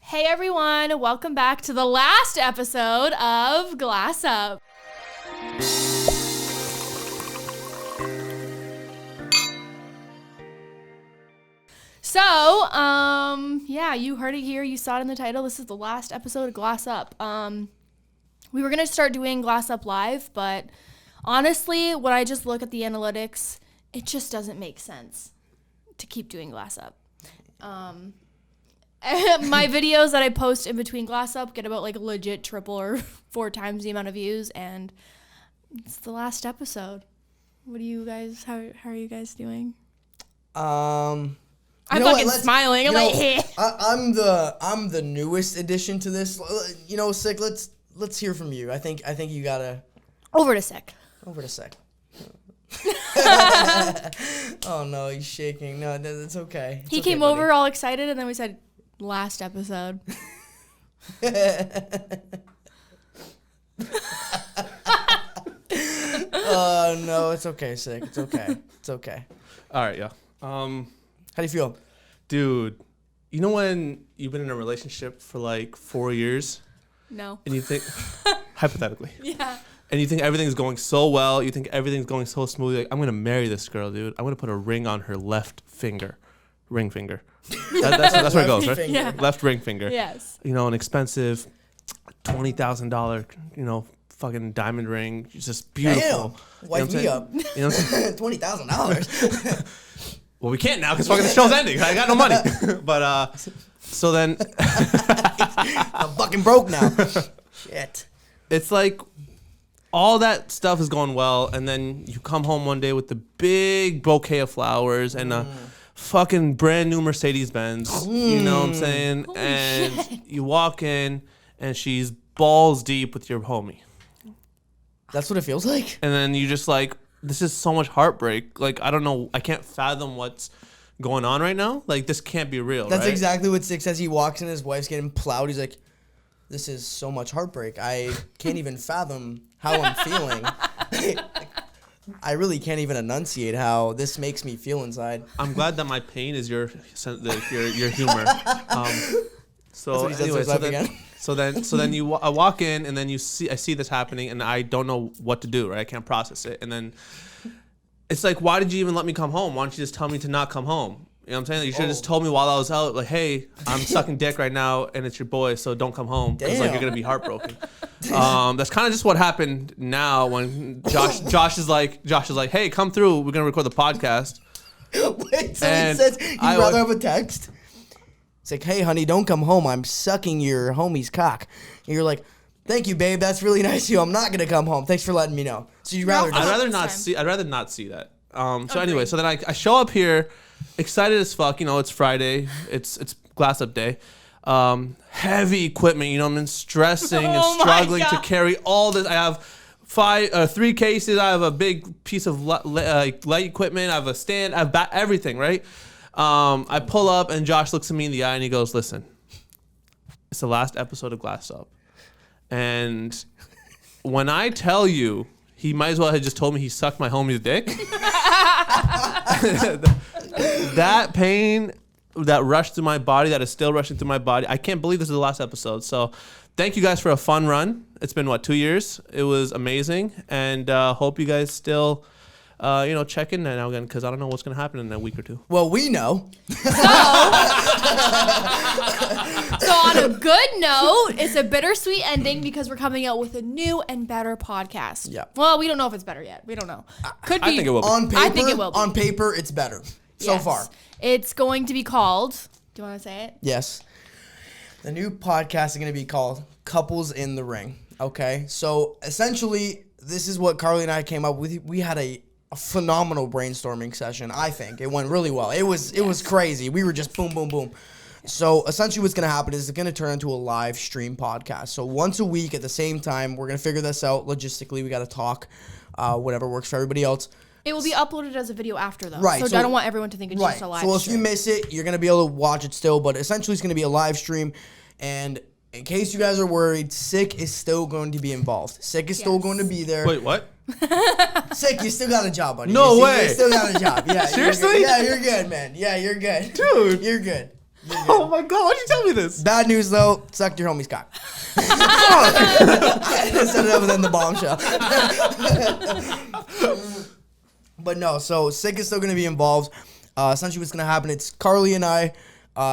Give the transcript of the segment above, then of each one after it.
Hey everyone, welcome back to the last episode of Glass Up. So, yeah, you heard it here, you saw it in the title. This is the last episode of Glass Up. We were gonna start doing Glass Up live, but honestly, when I just look at the analytics, it just doesn't make sense to keep doing Glass Up. My videos that I post in between Glass Up get about like legit 3 or 4 times the amount of views, and it's the last episode. What do you guys? How are you guys doing? I'm fucking smiling. I'm like, hey. I'm the newest addition to this. You know, Sick. Let's hear from you. I think you gotta. Over to Sick. Oh no, he's shaking. No, it's okay. He came over all excited, and then we said, last episode. Oh no, it's okay, Sick. It's okay. All right, yeah. How do you feel? Dude, you know when you've been in a relationship for like 4 years? No. And you think, hypothetically. Yeah. And you think everything's going so well. You think everything's going so smoothly. Like, I'm going to marry this girl, dude. I'm going to put a ring on her left finger. Ring finger. That's where it goes, right? Yeah. Left ring finger. Yes. You know, an expensive $20,000, fucking diamond ring. It's just beautiful. Damn. Wipe me up. You know what I'm saying? $20,000. Well, we can't now because fucking the show's ending. I got no money. But, so then. I'm fucking broke now. Shit. It's like all that stuff is going well, and then you come home one day with the big bouquet of flowers and a fucking brand new Mercedes-Benz. You know what I'm saying? Holy and shit. you walk in, and she's balls deep with your homie. That's what it feels like? And then you just like, this is so much heartbreak. Like, I don't know. I can't fathom what's going on right now. Like, this can't be real, That's right? exactly what Sick says. He walks in, his wife's getting plowed. He's like, this is so much heartbreak. I can't even fathom how I'm feeling. I really can't even enunciate how this makes me feel inside. I'm glad that my pain is your humor. So anyway, so then I walk in, and then I see this happening, and I don't know what to do, right? I can't process it. And then it's like, why did you even let me come home? Why don't you just tell me to not come home? You know what I'm saying? You should have just told me while I was out, like, hey, I'm sucking dick right now, and it's your boy, so don't come home. Because like, you're gonna be heartbroken. That's kind of just what happened now when Josh is like, hey, come through. We're gonna record the podcast. Wait, so he says you'd rather have a text? It's like, hey, honey, don't come home. I'm sucking your homie's cock. And you're like, thank you, babe. That's really nice of you. I'm not gonna come home. Thanks for letting me know. So you'd rather? I'd rather not see that. So anyway, so then I show up here, excited as fuck. You know, it's Friday. It's Glass Up Day. Heavy equipment. You know, I'm stressing and struggling to carry all this. I have 3 cases. I have a big piece of light equipment. I have a stand. I have everything. Right. I pull up, and Josh looks at me in the eye, and he goes, "Listen, it's the last episode of Glass Up, and when I tell you." He might as well have just told me he sucked my homie's dick. That pain that rushed through my body, that is still rushing through my body. I can't believe this is the last episode. So thank you guys for a fun run. It's been, 2 years? It was amazing. And hope you guys still, check in now again, because I don't know what's going to happen in a week or 2. Well, we know. So on a good note, it's a bittersweet ending because we're coming out with a new and better podcast. Yeah. Well, we don't know if it's better yet. We don't know. Could be. I think it will be. On paper, I think it will be. On paper, it's better. So Yes. far. It's going to be called, do you want to say it? Yes. The new podcast is going to be called Couples in the Ring. Okay? So essentially, this is what Karlee and I came up with. We had a phenomenal brainstorming session, I think. It went really well. It was crazy. We were just boom, boom, boom. So essentially what's going to happen is it's going to turn into a live stream podcast. So once a week at the same time, we're going to figure this out logistically. We got to talk, whatever works for everybody else. It will be uploaded as a video after, though. Right. So I don't want everyone to think it's just a live stream. So if you miss it, you're going to be able to watch it still. But essentially it's going to be a live stream. And in case you guys are worried, Sick is still going to be involved. Sick is still going to be there. Wait, what? Sick, you still got a job, buddy. No way. You still got a job. Yeah. Seriously? You're good, man. Yeah, you're good. Dude. You're good. Oh my god, why'd you tell me this? Bad news though, sucked your homie's cock. Set it up and then the bombshell. But no, so Sick is still gonna be involved. Essentially what's gonna happen, it's Karlee and I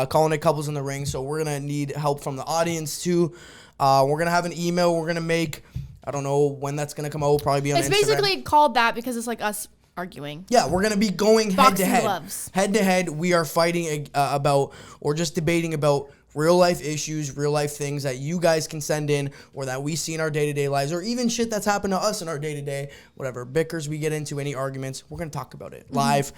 calling it Couples in the Ring, so we're gonna need help from the audience too. We're gonna have an email we're gonna make. I don't know when that's gonna come out. We'll probably be on Instagram. It's basically called that because it's like us arguing. Yeah, we're gonna be going head to head. Gloves. Head to head, we are fighting about or just debating about real life issues, real life things that you guys can send in or that we see in our day-to-day lives, or even shit that's happened to us in our day-to-day, whatever bickers we get into, any arguments, we're gonna talk about it live.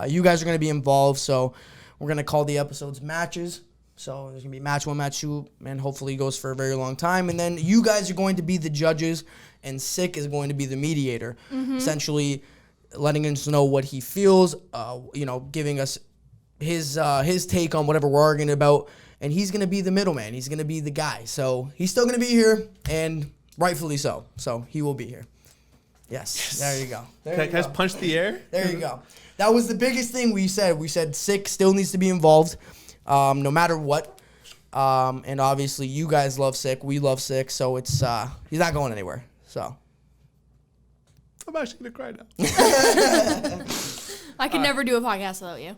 You guys are gonna be involved, so we're going to call the episodes matches. So there's going to be match 1, match 2, and hopefully it goes for a very long time. And then you guys are going to be the judges, and Sick is going to be the mediator, essentially letting us know what he feels, giving us his take on whatever we're arguing about. And he's going to be the middleman. He's going to be the guy. So he's still going to be here, and rightfully so. So he will be here. Yes. There you go. Can I just punch the air? There you go. That was the biggest thing we said. We said Sick still needs to be involved, no matter what. And obviously, you guys love Sick. We love Sick. So it's he's not going anywhere. So I'm actually gonna cry now. I could never do a podcast without you.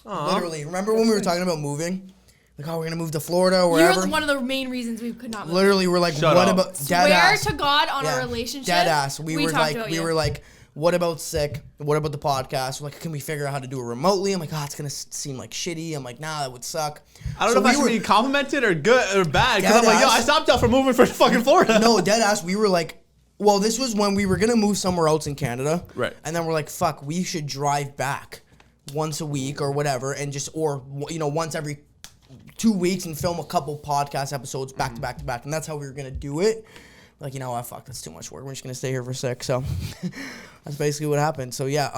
Aww. Literally, remember when we were talking about moving? Like, oh, we're gonna move to Florida or wherever. You're one of the main reasons we could not move. Literally, we're like, Shut what up. about Swear dead ass? to God on our relationship. Dead ass. We were you. like, what about Sick? What about the podcast? We're like, can we figure out how to do it remotely? I'm like, it's gonna seem like shitty. I'm like, nah, that would suck. I don't know if I should be complimented or good or bad because I'm like, yo, I stopped y'all from moving for fucking Florida. No, dead ass. We were like, well, this was when we were gonna move somewhere else in Canada, right? And then we're like, fuck, we should drive back once a week or whatever, and just once every 2 weeks and film a couple podcast episodes back to back to back, and that's how we were gonna do it. Like, what, fuck, that's too much work. We're just gonna stay here for Sick. So that's basically what happened. So yeah,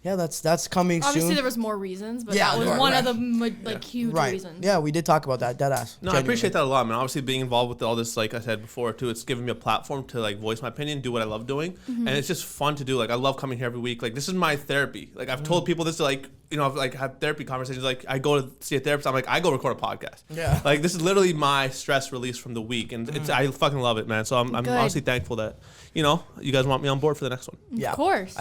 that's coming soon. Obviously, there was more reasons, but that was one of the huge reasons. Yeah, we did talk about that. Dead ass. No, genuinely. I appreciate that a lot, man. Obviously, being involved with all this, like I said before, too, it's given me a platform to like voice my opinion, do what I love doing, and it's just fun to do. Like, I love coming here every week. Like, this is my therapy. Like, I've told people this to I've like had therapy conversations. Like, I go to see a therapist. I'm like, I go record a podcast. Yeah. Like, this is literally my stress release from the week, and I fucking love it, man. So I'm honestly thankful that you guys want me on board for the next one. Yeah, of course.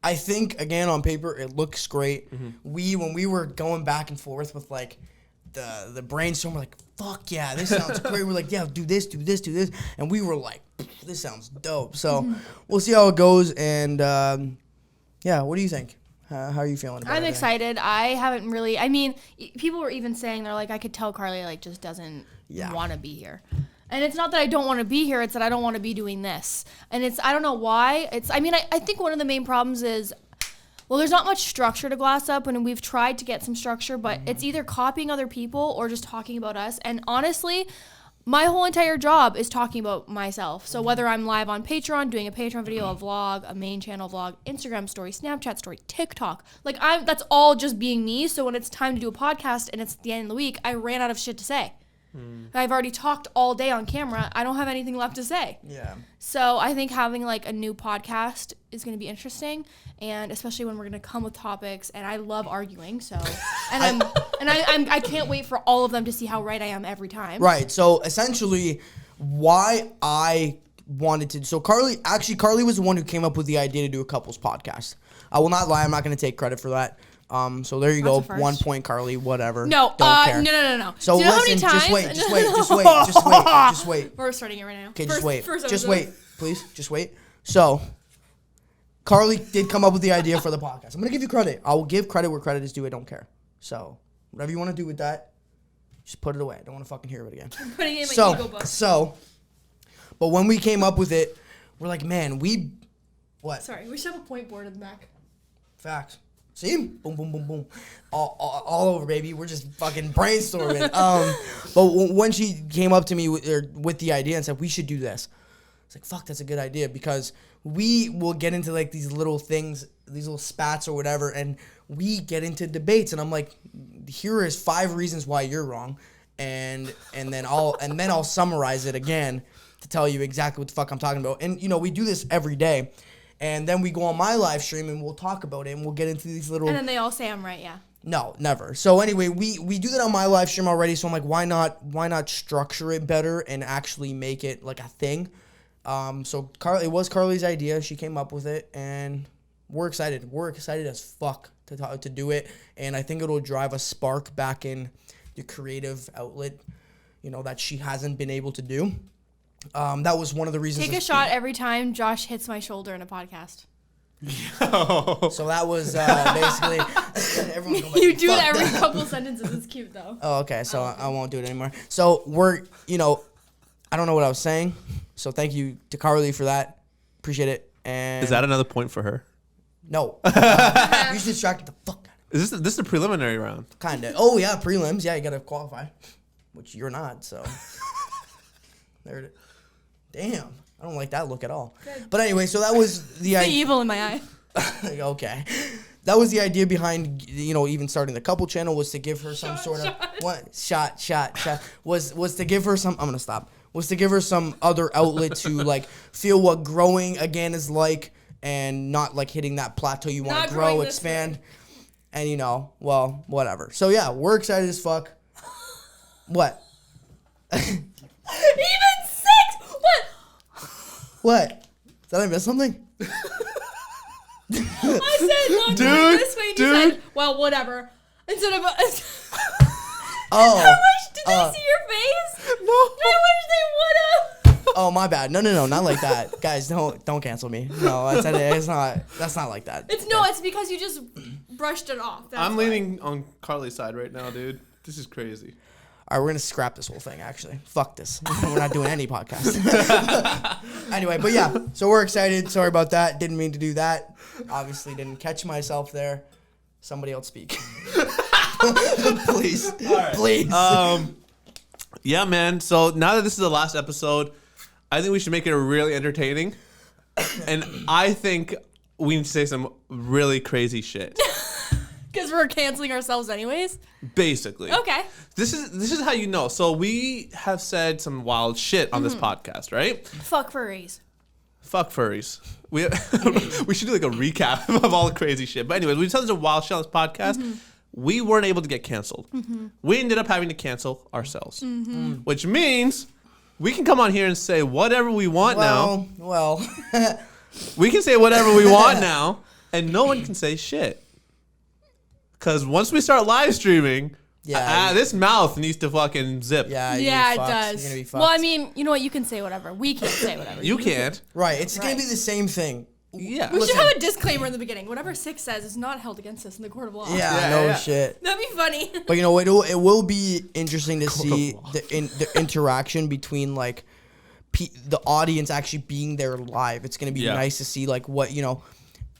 I think again on paper it looks great. When we were going back and forth with like the brainstorm, we're like, fuck yeah, this sounds great. We're like, yeah, do this, and we were like, this sounds dope. So we'll see how it goes, and what do you think? How are you feeling about it? I'm excited. I haven't really. I mean, people were even saying they're like, I could tell Karlee like just doesn't want to be here. And it's not that I don't want to be here. It's that I don't want to be doing this. And I don't know why. I think one of the main problems is, well, there's not much structure to Glass Up, and we've tried to get some structure, but it's either copying other people or just talking about us. And honestly, my whole entire job is talking about myself. So whether I'm live on Patreon, doing a Patreon video, a vlog, a main channel vlog, Instagram story, Snapchat story, TikTok, that's all just being me. So when it's time to do a podcast and it's the end of the week, I ran out of shit to say. I've already talked all day on camera. I don't have anything left to say. Yeah. So I think having like a new podcast is going to be interesting, and especially when we're going to come with topics. And I love arguing, so I can't wait for all of them to see how right I am every time. Right. So essentially, why I wanted to. So Karlee was the one who came up with the idea to do a couples podcast. I will not lie. I'm not going to take credit for that. So there you go. 1 point, Karlee. Whatever. No. Don't care. No. So do you know listen. how many times? Just wait. We're starting it right now. Okay, just wait. Please, just wait. So, Karlee did come up with the idea for the podcast. I'm gonna give you credit. I will give credit where credit is due. I don't care. So, whatever you want to do with that, just put it away. I don't want to fucking hear it again. I'm putting it in my ego book. But when we came up with it, we're like, man, what? Sorry, we should have a point board in the back. Facts. See? Boom, boom, boom, boom. All over, baby. We're just fucking brainstorming. But when she came up to me with the idea and said, we should do this, it's like, fuck, that's a good idea, because we will get into like these little things, these little spats or whatever, and we get into debates, and I'm like, here is 5 reasons why you're wrong, and then I'll summarize it again to tell you exactly what the fuck I'm talking about. And we do this every day. And then we go on my live stream and we'll talk about it and we'll get into these little... And then they all say I'm right, yeah. No, never. So anyway, we do that on my live stream already. So I'm like, why not structure it better and actually make it like a thing? So it was Karlee's idea. She came up with it, and we're excited. We're excited as fuck to do it, and I think it'll drive a spark back in the creative outlet, that she hasn't been able to do. That was one of the reasons. Take a shot every time Josh hits my shoulder in a podcast. So that was basically everyone's going like, you do it every couple sentences. It's cute though. Oh, okay. So I won't do it anymore. So we're, I don't know what I was saying. So thank you to Karlee for that. Appreciate it. And Is that another point for her? No. You should distract the fuck out of me. Is this a preliminary round? Kinda. Oh yeah, prelims. Yeah, you gotta qualify, which you're not. So there it is. Damn, I don't like that look at all. Good. But anyway, so that was the idea. evil in my eye. Okay, that was the idea behind even starting the couple channel, was to give her some was to give her some. I'm gonna stop. Was to give her some other outlet to like feel what growing again is like, and not like hitting that plateau. You want to grow, expand, and well, whatever. So yeah, we're excited as fuck. What? Even 6. What? Did I miss something? I said not going this way. And you said, well, whatever. Instead of. Oh. I wish. Did they see your face? No. I wish they would have. Oh, my bad. No, not like that. Guys, don't cancel me. No, it's not. That's not like that. It's because you just brushed it off. I'm leaning on Karlee's side right now, dude. This is crazy. All right, we're gonna scrap this whole thing. Actually, fuck this. We're not doing any podcast. Anyway, but yeah, so we're excited. Sorry about that. Didn't mean to do that. Obviously, didn't catch myself there. Somebody else speak. Please, right. Please. Yeah, man. So now that this is the last episode, I think we should make it really entertaining, and I think we need to say some really crazy shit. Because we're canceling ourselves anyways? Basically. Okay. This is how you know. So we have said some wild shit on this podcast, right? Fuck furries. Fuck furries. We should do like a recap of all the crazy shit. But anyways, we said some wild shit on this podcast. We weren't able to get canceled. We ended up having to cancel ourselves. Which means we can come on here and say whatever we want now. Well. We can say whatever we want now, and no one can say shit. Because once we start live streaming, this mouth needs to fucking zip. Yeah, it does. You're gonna be fucked. Well, I mean, you know what? You can say whatever. We can't say whatever. You can't. Right. It's going to be the same thing. Yeah. We should have a disclaimer in the beginning. Whatever 6 says is not held against us in the court of law. Yeah, shit. That'd be funny. But it will be interesting to see the interaction between like the audience actually being there live. It's going to be nice to see like what,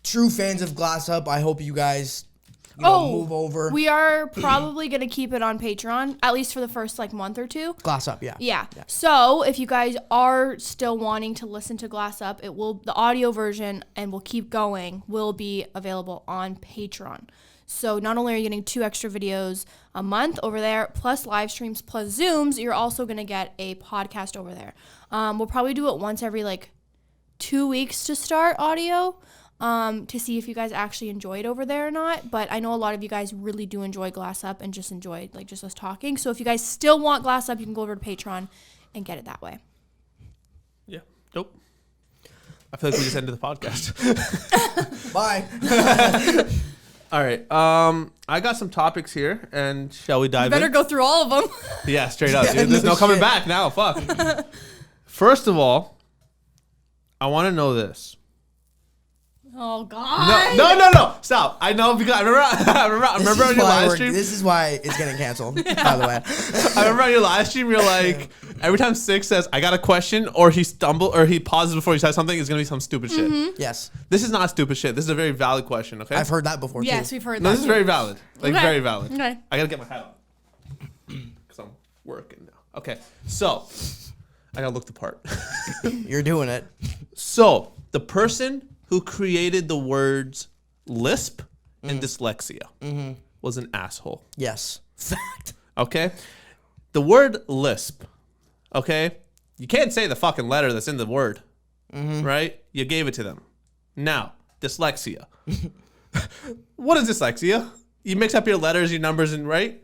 true fans of Glass Up. I hope you guys move over. We are probably going to keep it on Patreon, at least for the first month or 2. Glass Up, yeah. Yeah. So if you guys are still wanting to listen to Glass Up, the audio version, and we'll keep going, will be available on Patreon. So not only are you getting 2 extra videos a month over there, plus live streams, plus Zooms, you're also going to get a podcast over there. We'll probably do it once every 2 weeks to start audio. To see if you guys actually enjoy it over there or not. But I know a lot of you guys really do enjoy Glass Up and just enjoy just us talking. So if you guys still want Glass Up, you can go over to Patreon and get it that way. Yeah. Nope. I feel like we just ended the podcast. Bye. All right. I got some topics here, and shall we dive in? Better go through all of them. Yeah, straight up, dude. There's no coming back now. Fuck. First of all, I want to know this. Oh God! No! Stop! I know because I remember on your live stream. This is why it's getting canceled. By the way, I remember on your live stream. You're like, every time 6 says, "I got a question," or he pauses before he says something, it's gonna be some stupid shit. Yes. This is not stupid shit. This is a very valid question. Okay. I've heard that before. Yes, too. we've heard that. No, this is very valid. Very valid. Okay. I gotta get my hat on because I'm working now. Okay. So I gotta look the part. You're doing it. So the person who created the words lisp and dyslexia was an asshole. Yes. Fact. Okay? The word lisp, okay? You can't say the fucking letter that's in the word, right? You gave it to them. Now, dyslexia. What is dyslexia? you mix up your letters, your numbers, and right.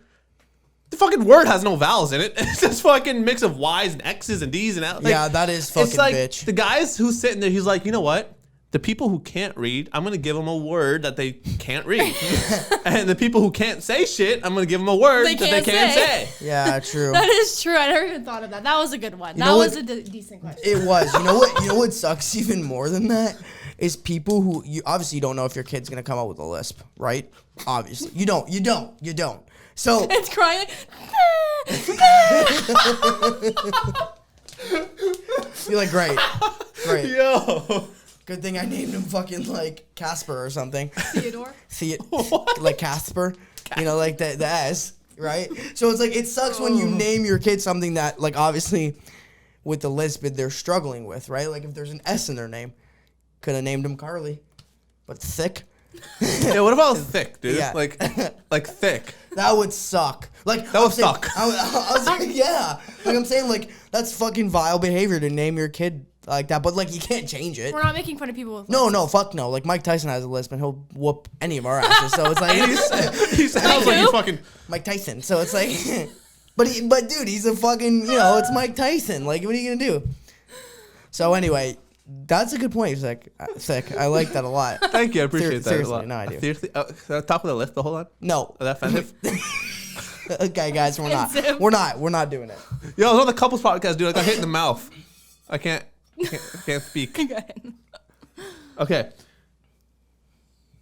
The fucking word has no vowels in it. It's just fucking mix of Y's and X's and D's and L's. Like, yeah, that is fucking it's like bitch. The guys who's sitting there, he's like, you know what? The people who can't read, I'm going to give them a word that they can't read. And the people who can't say shit, I'm going to give them a word that they can't say. Yeah, true. That is true. I never even thought of that. That was a good one. That was a decent question. It was. You know what? You know what sucks even more than that is people who you obviously don't know if your kid's going to come out with a lisp, right? Obviously, you don't. So it's crying. You're like, great. Yo. Good thing I named him fucking like Casper or something. Theodore? Like Casper. You know, like the S, right? So it's like, it sucks when you name your kid something that, like, obviously with the lisp they're struggling with, right? Like if there's an S in their name, could have named him Karlee, but thick. Yeah, what about thick, dude? Yeah. Like thick. That would suck. Like that would suck. I was like, yeah. Like I'm saying, like that's fucking vile behavior to name your kid like that. But like you can't change it. We're not making fun of people with No, fuck no. Like Mike Tyson has a lisp and he'll whoop any of our asses. So it's like he sounds like you fucking Mike Tyson. So it's like, but dude, he's a fucking it's Mike Tyson. Like what are you gonna do? So anyway. That's a good point. He's like, thick. I like that a lot. Thank you. I appreciate that seriously, a lot. No, I do. Seriously? Top of the list the whole time? No. Is that offensive? Okay, guys, we're not doing it. Yo, I was on the couples podcast, dude. I got hit in the mouth. I can't speak. Okay.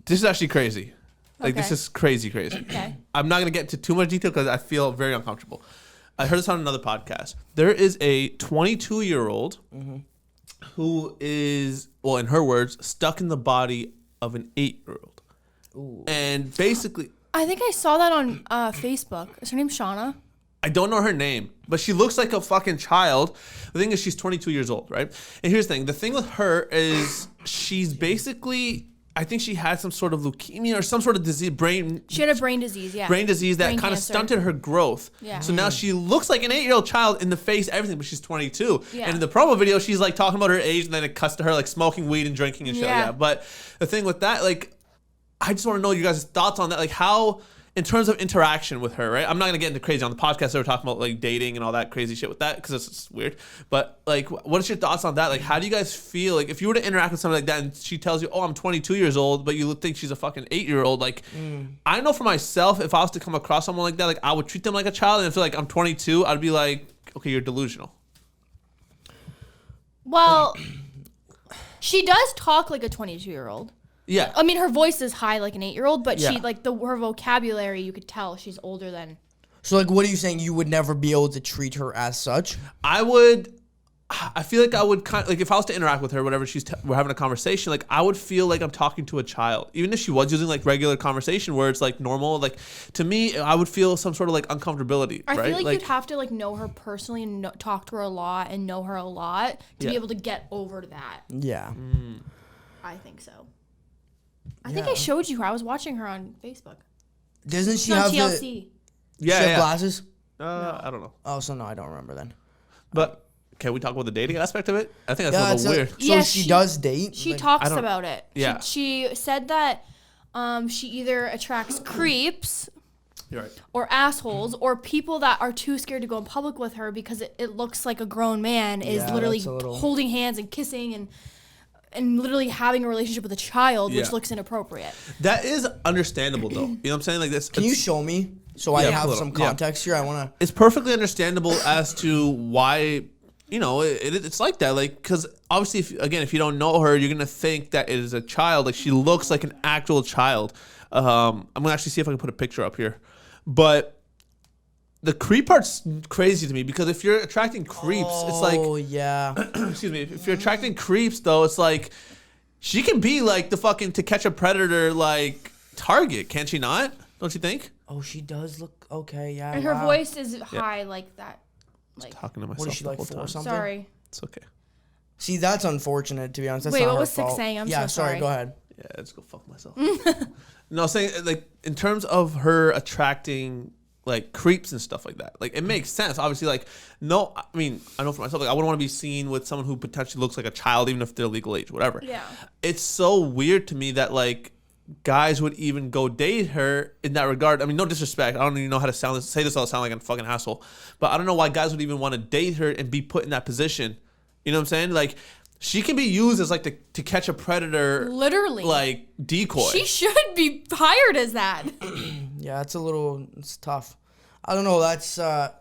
This is actually crazy. Like, this is crazy. Okay. I'm not going to get into too much detail because I feel very uncomfortable. I heard this on another podcast. There is a 22-year-old who is, well, in her words, stuck in the body of an 8-year-old. Ooh. And basically... I think I saw that on Facebook. Is her name Shauna? I don't know her name, but she looks like a fucking child. The thing is, she's 22 years old, right? And here's the thing. The thing with her is she's basically... I think she had some sort of leukemia or some sort of disease, She had a brain disease, yeah. Brain disease that kind of cancer. stunted her growth. Yeah. So now she looks like an 8-year-old child in the face, everything, but she's 22. Yeah. And in the promo video, she's like talking about her age, and then it cuts to her like smoking weed and drinking and shit. Yeah. Yeah. But the thing with that, like, I just want to know you guys' thoughts on that. Like, how, in terms of interaction with her, right? I'm not going to get into crazy on the podcast. They were talking about like dating and all that crazy shit with that because it's just weird. But like, what is your thoughts on that? Like, how do you guys feel? Like, if you were to interact with somebody like that and she tells you, oh, I'm 22 years old, but you think she's a fucking 8-year-old, like, I know for myself, if I was to come across someone like that, like, I would treat them like a child. And if like I'm 22, I'd be like, okay, you're delusional. Well, she does talk like a 22-year-old. Yeah. I mean, her voice is high like an 8-year-old, but Yeah. she like her vocabulary, you could tell she's older than. So like, what are you saying? You would never be able to treat her as such? I feel like I would kind of, like, if I was to interact with her, whatever, we're having a conversation, like, I would feel like I'm talking to a child. Even if she was using, like, regular conversation where it's, like, normal, like, to me, I would feel some sort of, like, uncomfortability, I right? feel like you'd have to like know her personally and talk to her a lot and know her a lot to be able to get over that. Yeah. I think so. I think I showed you her. I was watching her on Facebook. Doesn't she It's have on TLC. she Yeah, have yeah. glasses? I don't know. Oh, so no, I don't remember then. But can we talk about the dating aspect of it? I think that's a little weird. So Yeah, she does date? She Like, talks about it. Yeah. She said that she either attracts creeps You're right. or assholes or people that are too scared to go in public with her because it looks like a grown man is Yeah, literally that's a little- holding hands and kissing and literally having a relationship with a child, which Yeah. looks inappropriate. That is understandable, though. You know what I'm saying? Like this. Can you show me so I Yeah, have pull it some up. Yeah. context here? I want to... It's perfectly understandable as to why, you know, it's like that. Like, because obviously, if you don't know her, you're going to think that it is a child. Like, she looks like an actual child. I'm going to actually see if I can put a picture up here. But the creep part's crazy to me because if you're attracting creeps, it's like... Oh, yeah. Excuse me. If you're attracting creeps, though, it's like... She can be like the fucking To Catch a Predator, like, target, can't she not? Don't you think? Oh, she does look... Okay, yeah, And her wow. voice is high like that. Like, Talking to myself. What is she, the like, whole 4 time. or something? sorry. It's okay. See, that's unfortunate, to be honest. That's Wait, not what her was Six fault. saying? I'm yeah, so sorry. Go ahead. Yeah, let's go fuck myself. No, I'm saying, like, in terms of her attracting, like, creeps and stuff like that, like, it makes sense. Obviously, like, no, I mean, I know for myself, like, I wouldn't want to be seen with someone who potentially looks like a child, even if they're legal age, whatever. Yeah. It's so weird to me that, like, guys would even go date her in that regard. I mean, no disrespect. I don't even know how to say this. I'll sound like a fucking asshole. But I don't know why guys would even want to date her and be put in that position. You know what I'm saying? Like, she can be used as like to catch a predator. Literally. Like, decoy. She should be hired as that. Yeah, it's tough. I don't know. That's the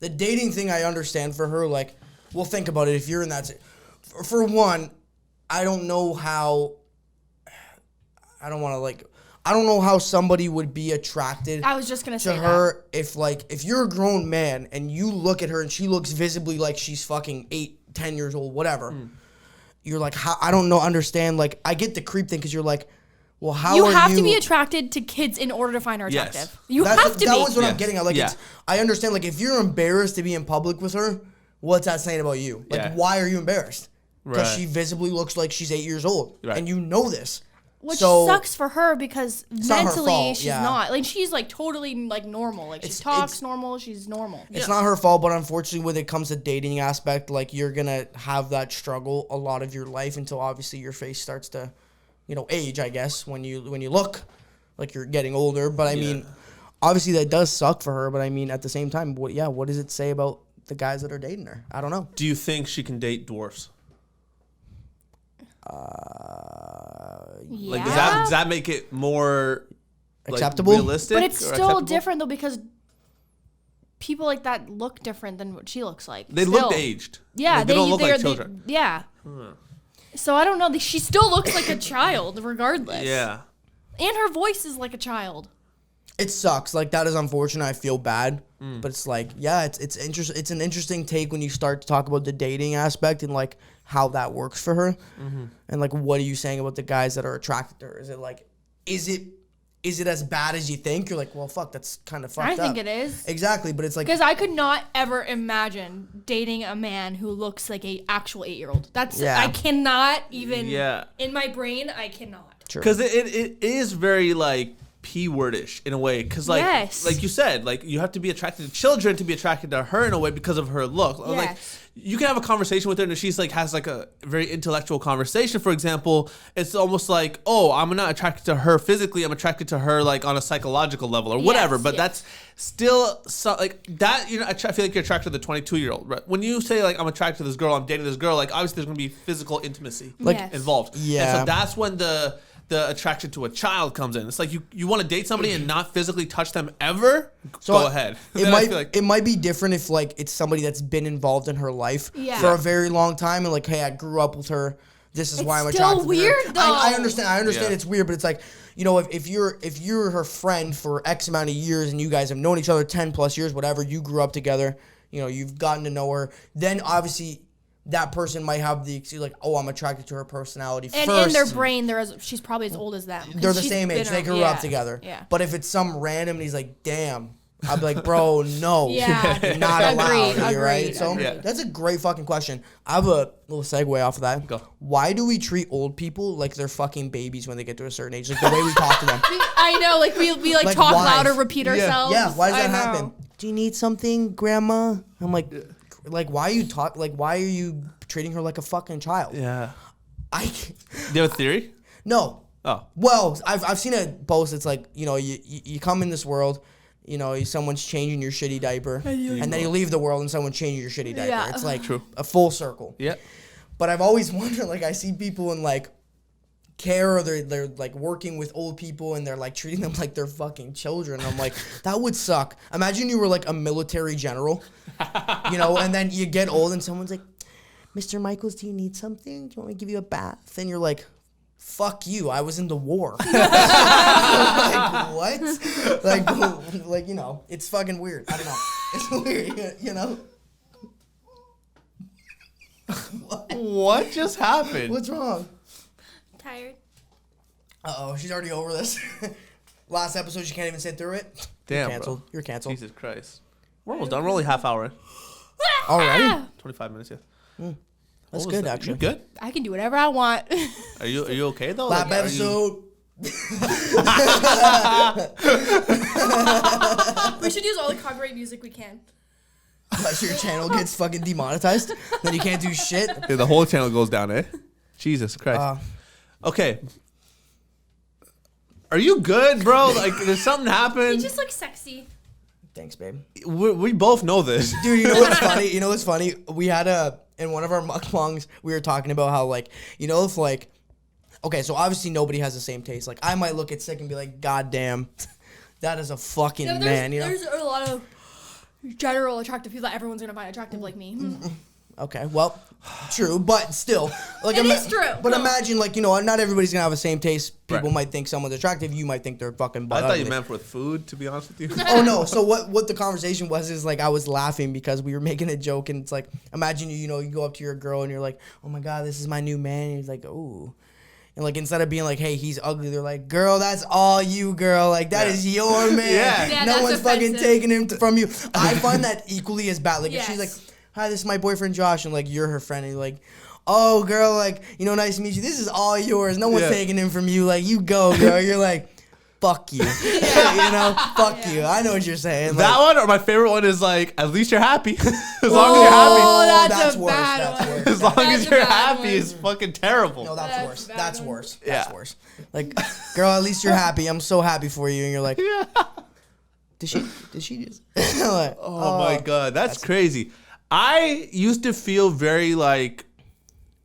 dating thing. I understand for her. Like, well, think about it. If you're in that, for one, I don't know how. I don't know how somebody would be attracted. I was just gonna say to her if you're a grown man and you look at her and she looks visibly like she's fucking 8, 10 years old, whatever. You're like, how? I don't know. Understand? Like, I get the creep thing because you're like, well, how you are have to be attracted to kids in order to find her attractive. Yes. You have to be. That was what I'm getting at. Like, Yeah. I understand. Like, if you're embarrassed to be in public with her, what's that saying about you? Like, why are you embarrassed? Because she visibly looks like she's 8 years old, and you know this. Which sucks for her because mentally fault, she's not. Like, she's like totally like normal. Like, she talks normal. She's normal. It's not her fault, but unfortunately when it comes to dating aspect, like, you're going to have that struggle a lot of your life until obviously your face starts to, age, I guess, when you look like you're getting older. But I mean, obviously that does suck for her, but I mean, at the same time, what does it say about the guys that are dating her? I don't know. Do you think she can date dwarfs? Like, does that make it more acceptable, realistic? But it's still different though because people like that look different than what she looks like. They look aged. Yeah, like, they don't look like children. So I don't know. She still looks like a child, regardless. Yeah. And her voice is like a child. It sucks. Like, that is unfortunate. I feel bad, but it's like, it's interesting. It's an interesting take when you start to talk about the dating aspect and like how that works for her, and like, what are you saying about the guys that are attracted to her? Is it like, is it as bad as you think? You're like, well, fuck, that's kind of fucked up. I think it is. Exactly, but it's like, because I could not ever imagine dating a man who looks like a actual 8-year-old. I cannot even. Yeah. In my brain, I cannot. Because it is very like P-wordish in a way, because like like you said, like, you have to be attracted to children to be attracted to her in a way because of her look. Yes. Like, you can have a conversation with her and she's like has like a very intellectual conversation, for example. It's almost like, oh, I'm not attracted to her physically, I'm attracted to her like on a psychological level or whatever. But that's still like that, I feel like you're attracted to the 22-year-old, right? When you say like, I'm attracted to this girl, I'm dating this girl, like, obviously there's gonna be physical intimacy involved. And so that's when the attraction to a child comes in. It's like, you want to date somebody and not physically touch them ever? So go ahead. It might be different if like it's somebody that's been involved in her life for a very long time and like, hey, I grew up with her. This is why I'm attracted to her. It's still weird though. I understand it's weird, but it's like, if you're her friend for X amount of years and you guys have known each other 10 plus years, whatever, you grew up together, you've gotten to know her, then obviously that person might have the excuse like, oh, I'm attracted to her personality and first. in their brain, she's probably as old as them. They're the same age. They grew up together. Yeah. But if it's some random and he's like, damn, I'd be like, bro, no. Not allowed. Agreed, right? So that's a great fucking question. I have a little segue off of that. Go. Why do we treat old people like they're fucking babies when they get to a certain age? Like, the way we talk to them. I know. Like, we like talk louder, repeat ourselves. Yeah, why does that happen? Do you need something, grandma? I'm like, why are you treating her like a fucking child? Yeah. Do you have a theory? No. Oh. Well, I've seen a post. It's like, you come in this world, someone's changing your shitty diaper, and then you leave the world and someone's changing your shitty diaper. Yeah. It's like a full circle. Yeah. But I've always wondered, like, I see people in like care, or they're like working with old people and they're like treating them like they're fucking children. I'm like, that would suck. Imagine you were like a military general, and then you get old and someone's like, Mr. Michaels, do you need something? Do you want me to give you a bath? And you're like, fuck you, I was in the war. Like, what? Like, it's fucking weird. I don't know. It's weird, What just happened? What's wrong? Tired. Uh-oh, she's already over this. Last episode, she can't even sit through it. Damn, You're canceled. Bro. You're canceled. Jesus Christ. We're almost done. We're only half hour in. Already? 25 minutes, That's good, actually. You good? I can do whatever I want. Are you okay, though? Last episode. We should use all the copyright music we can. Unless your channel gets fucking demonetized, then you can't do shit. Yeah, the whole channel goes down, eh? Jesus Christ. Okay. Are you good, bro? Like, did something happen? He just looks sexy. Thanks, babe. We both know this. Dude, you know what's funny? You know what's funny? We had in one of our mukbangs, we were talking about how, like, you know, if, like, okay, so obviously nobody has the same taste. Like, I might look at Sick and be like, God damn, that is a fucking man, you know? There's a lot of general attractive people that everyone's going to find attractive like me. Okay, well, true, but still. Like, It is true. But No. imagine, like, you know, not everybody's going to have the same taste. People Right. might think someone's attractive. You might think they're fucking butt I thought ugly. you meant with food, to be honest with you. Oh, no. So what the conversation was is, like, I was laughing because we were making a joke, and it's like, imagine, you know, you go up to your girl, and you're like, oh, my God, this is my new man. And he's like, ooh. And, like, instead of being like, hey, he's ugly, they're like, girl, that's all you, girl. Like, that is your man. Yeah. No that's one's fucking offensive. taking him from you. I find that equally as bad. Like, if she's like, Yes. hi, this is my boyfriend Josh, and, like, you're her friend, and you're like, oh, girl, like, you know, nice to meet you. This is all yours. No one's taking him from you. Like, you go, girl. You're like, fuck you. You know, fuck you. I know what you're saying. That Like, one or my favorite one is like, at least you're happy. As long as you're Oh, happy. that's a worse. bad That's one. worse. As long That's as a you're bad happy one. is fucking terrible. No, that's That's worse. bad That's one. worse. Yeah. That's worse. Like, girl, at least you're happy. I'm so happy for you. And you're like, did she just? Like, Oh my God, that's crazy. I used to feel very like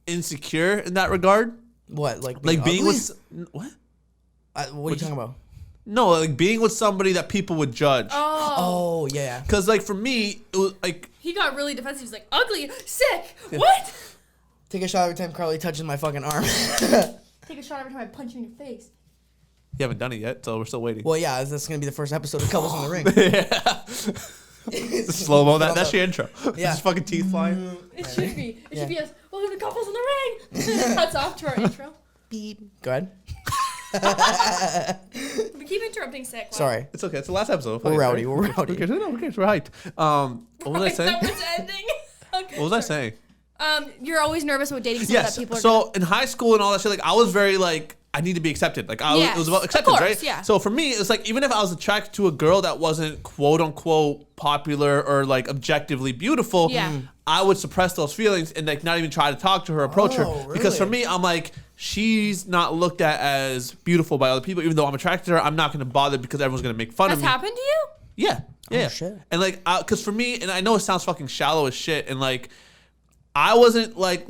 insecure in that regard. what? Like Being ugly? with what? What are you talking about? No, like being with somebody that people would judge. Oh, yeah. Cause like for me, it was like He got really defensive. He's like, ugly, sick, what? Take a shot every time Karlee touches my fucking arm. Take a shot every time I punch you in your face. you haven't done it yet, so we're still waiting. Well, yeah, that's gonna be the first episode of Couples in the Ring. Slow mo. That's your intro. Yeah. Just fucking teeth flying. It should be. It should be Yeah. us. Welcome to Couples in the Ring. Cuts off to our intro. Beep. Go ahead. We keep interrupting sick. Wow. Sorry. It's okay. It's the last episode. We're rowdy. We're Who rowdy. cares? No, who cares? We're hyped. What was I saying? That was ending. Okay, What was I sorry. saying? You're always nervous about dating someone Yes. that people are So in high school and all that shit, like I was very like I need to be accepted. Like it was about Yes, acceptance, of course, right? yeah. So for me, it's like even if I was attracted to a girl that wasn't quote unquote popular or like objectively beautiful, Yeah. I would suppress those feelings and like not even try to talk to her, approach her. Oh, Because for really? me, I'm like, she's not looked at as beautiful by other people. Even though I'm attracted to her, I'm not gonna bother because everyone's gonna make fun That's of me. happened to you? Yeah. Yeah. shit. And like, cause for me, and I know it sounds fucking shallow as shit, and like, I wasn't like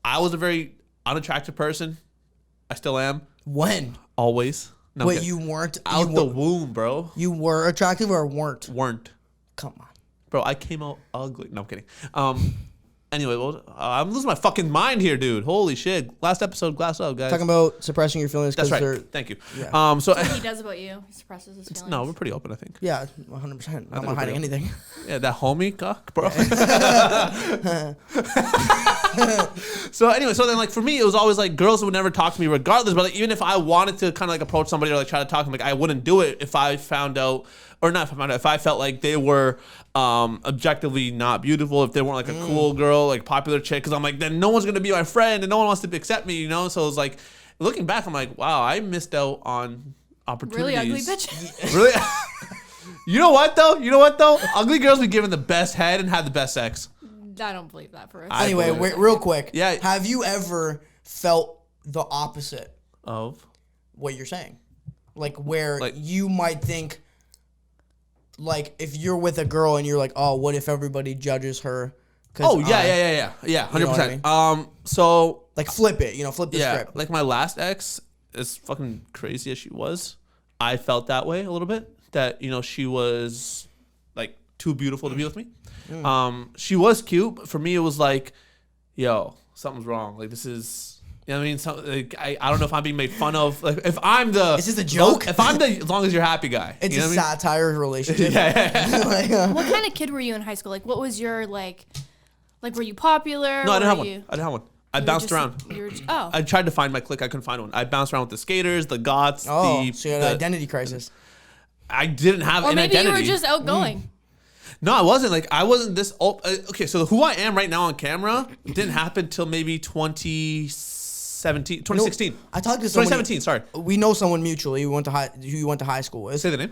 I was a very unattractive person. I still am. When? Always. No, Wait, okay. you weren't Out you the were, womb, bro. you were attractive or weren't? Weren't. Come on. Bro, I came out ugly. No, I'm kidding. Anyway, I'm losing my fucking mind here, dude. Holy shit. Last episode, glass up, guys. Talking about suppressing your feelings That's because right. they're Thank you. Yeah. So What he does about you. He suppresses his feelings. no, we're pretty open, I think. yeah, 100%. I'm we're not hiding pretty- anything. Yeah, that homie cock, bro. So anyway, so then like for me, it was always like girls would never talk to me regardless. But like even if I wanted to kind of like approach somebody or like try to talk to them, like I wouldn't do it if I found out, or not if I found out, if I felt like they were objectively not beautiful, if they weren't like a cool girl, like popular chick, because I'm like then no one's gonna be my friend and no one wants to accept me, you know. So it's like looking back, I'm like, wow, I missed out on opportunities. Really ugly bitch. Really. You know what though? Ugly girls be given the best head and have the best sex. I don't believe that for us. Anyway, believe wait, real quick. Yeah. Have you ever felt the opposite? Of What you're saying? Like where Like- you might think, like if you're with a girl and you're like, oh, what if everybody judges her? 'Cause oh yeah, 100%. what So Like flip it, flip the yeah, script. like my last ex, as fucking crazy as she was, I felt that way a little bit. That she was like too beautiful to be with me. She was cute, but for me it was like, yo, something's wrong. Like this is, you know what I mean? Like, I don't know if I'm being made fun of. Like if I'm the, Is this a joke? If I'm the, as long as you're happy guy. It's you know a what I mean? satire relationship. Yeah. Like, What kind of kid were you in high school? Like, what was your like were you popular? No, I didn't have Were one. you- I didn't have one. I you were bounced just- around. you were oh. I tried to find my clique. I couldn't find one. I bounced around with the skaters, the goths, oh, the. so you had the- an identity crisis. I didn't have Or an maybe identity. you were just outgoing. No, I wasn't. Like I wasn't this. Okay, so who I am right now on camera didn't happen till maybe 2016. I talked to someone. 2017. Sorry. We know someone mutually who you went to high school with. Say the name.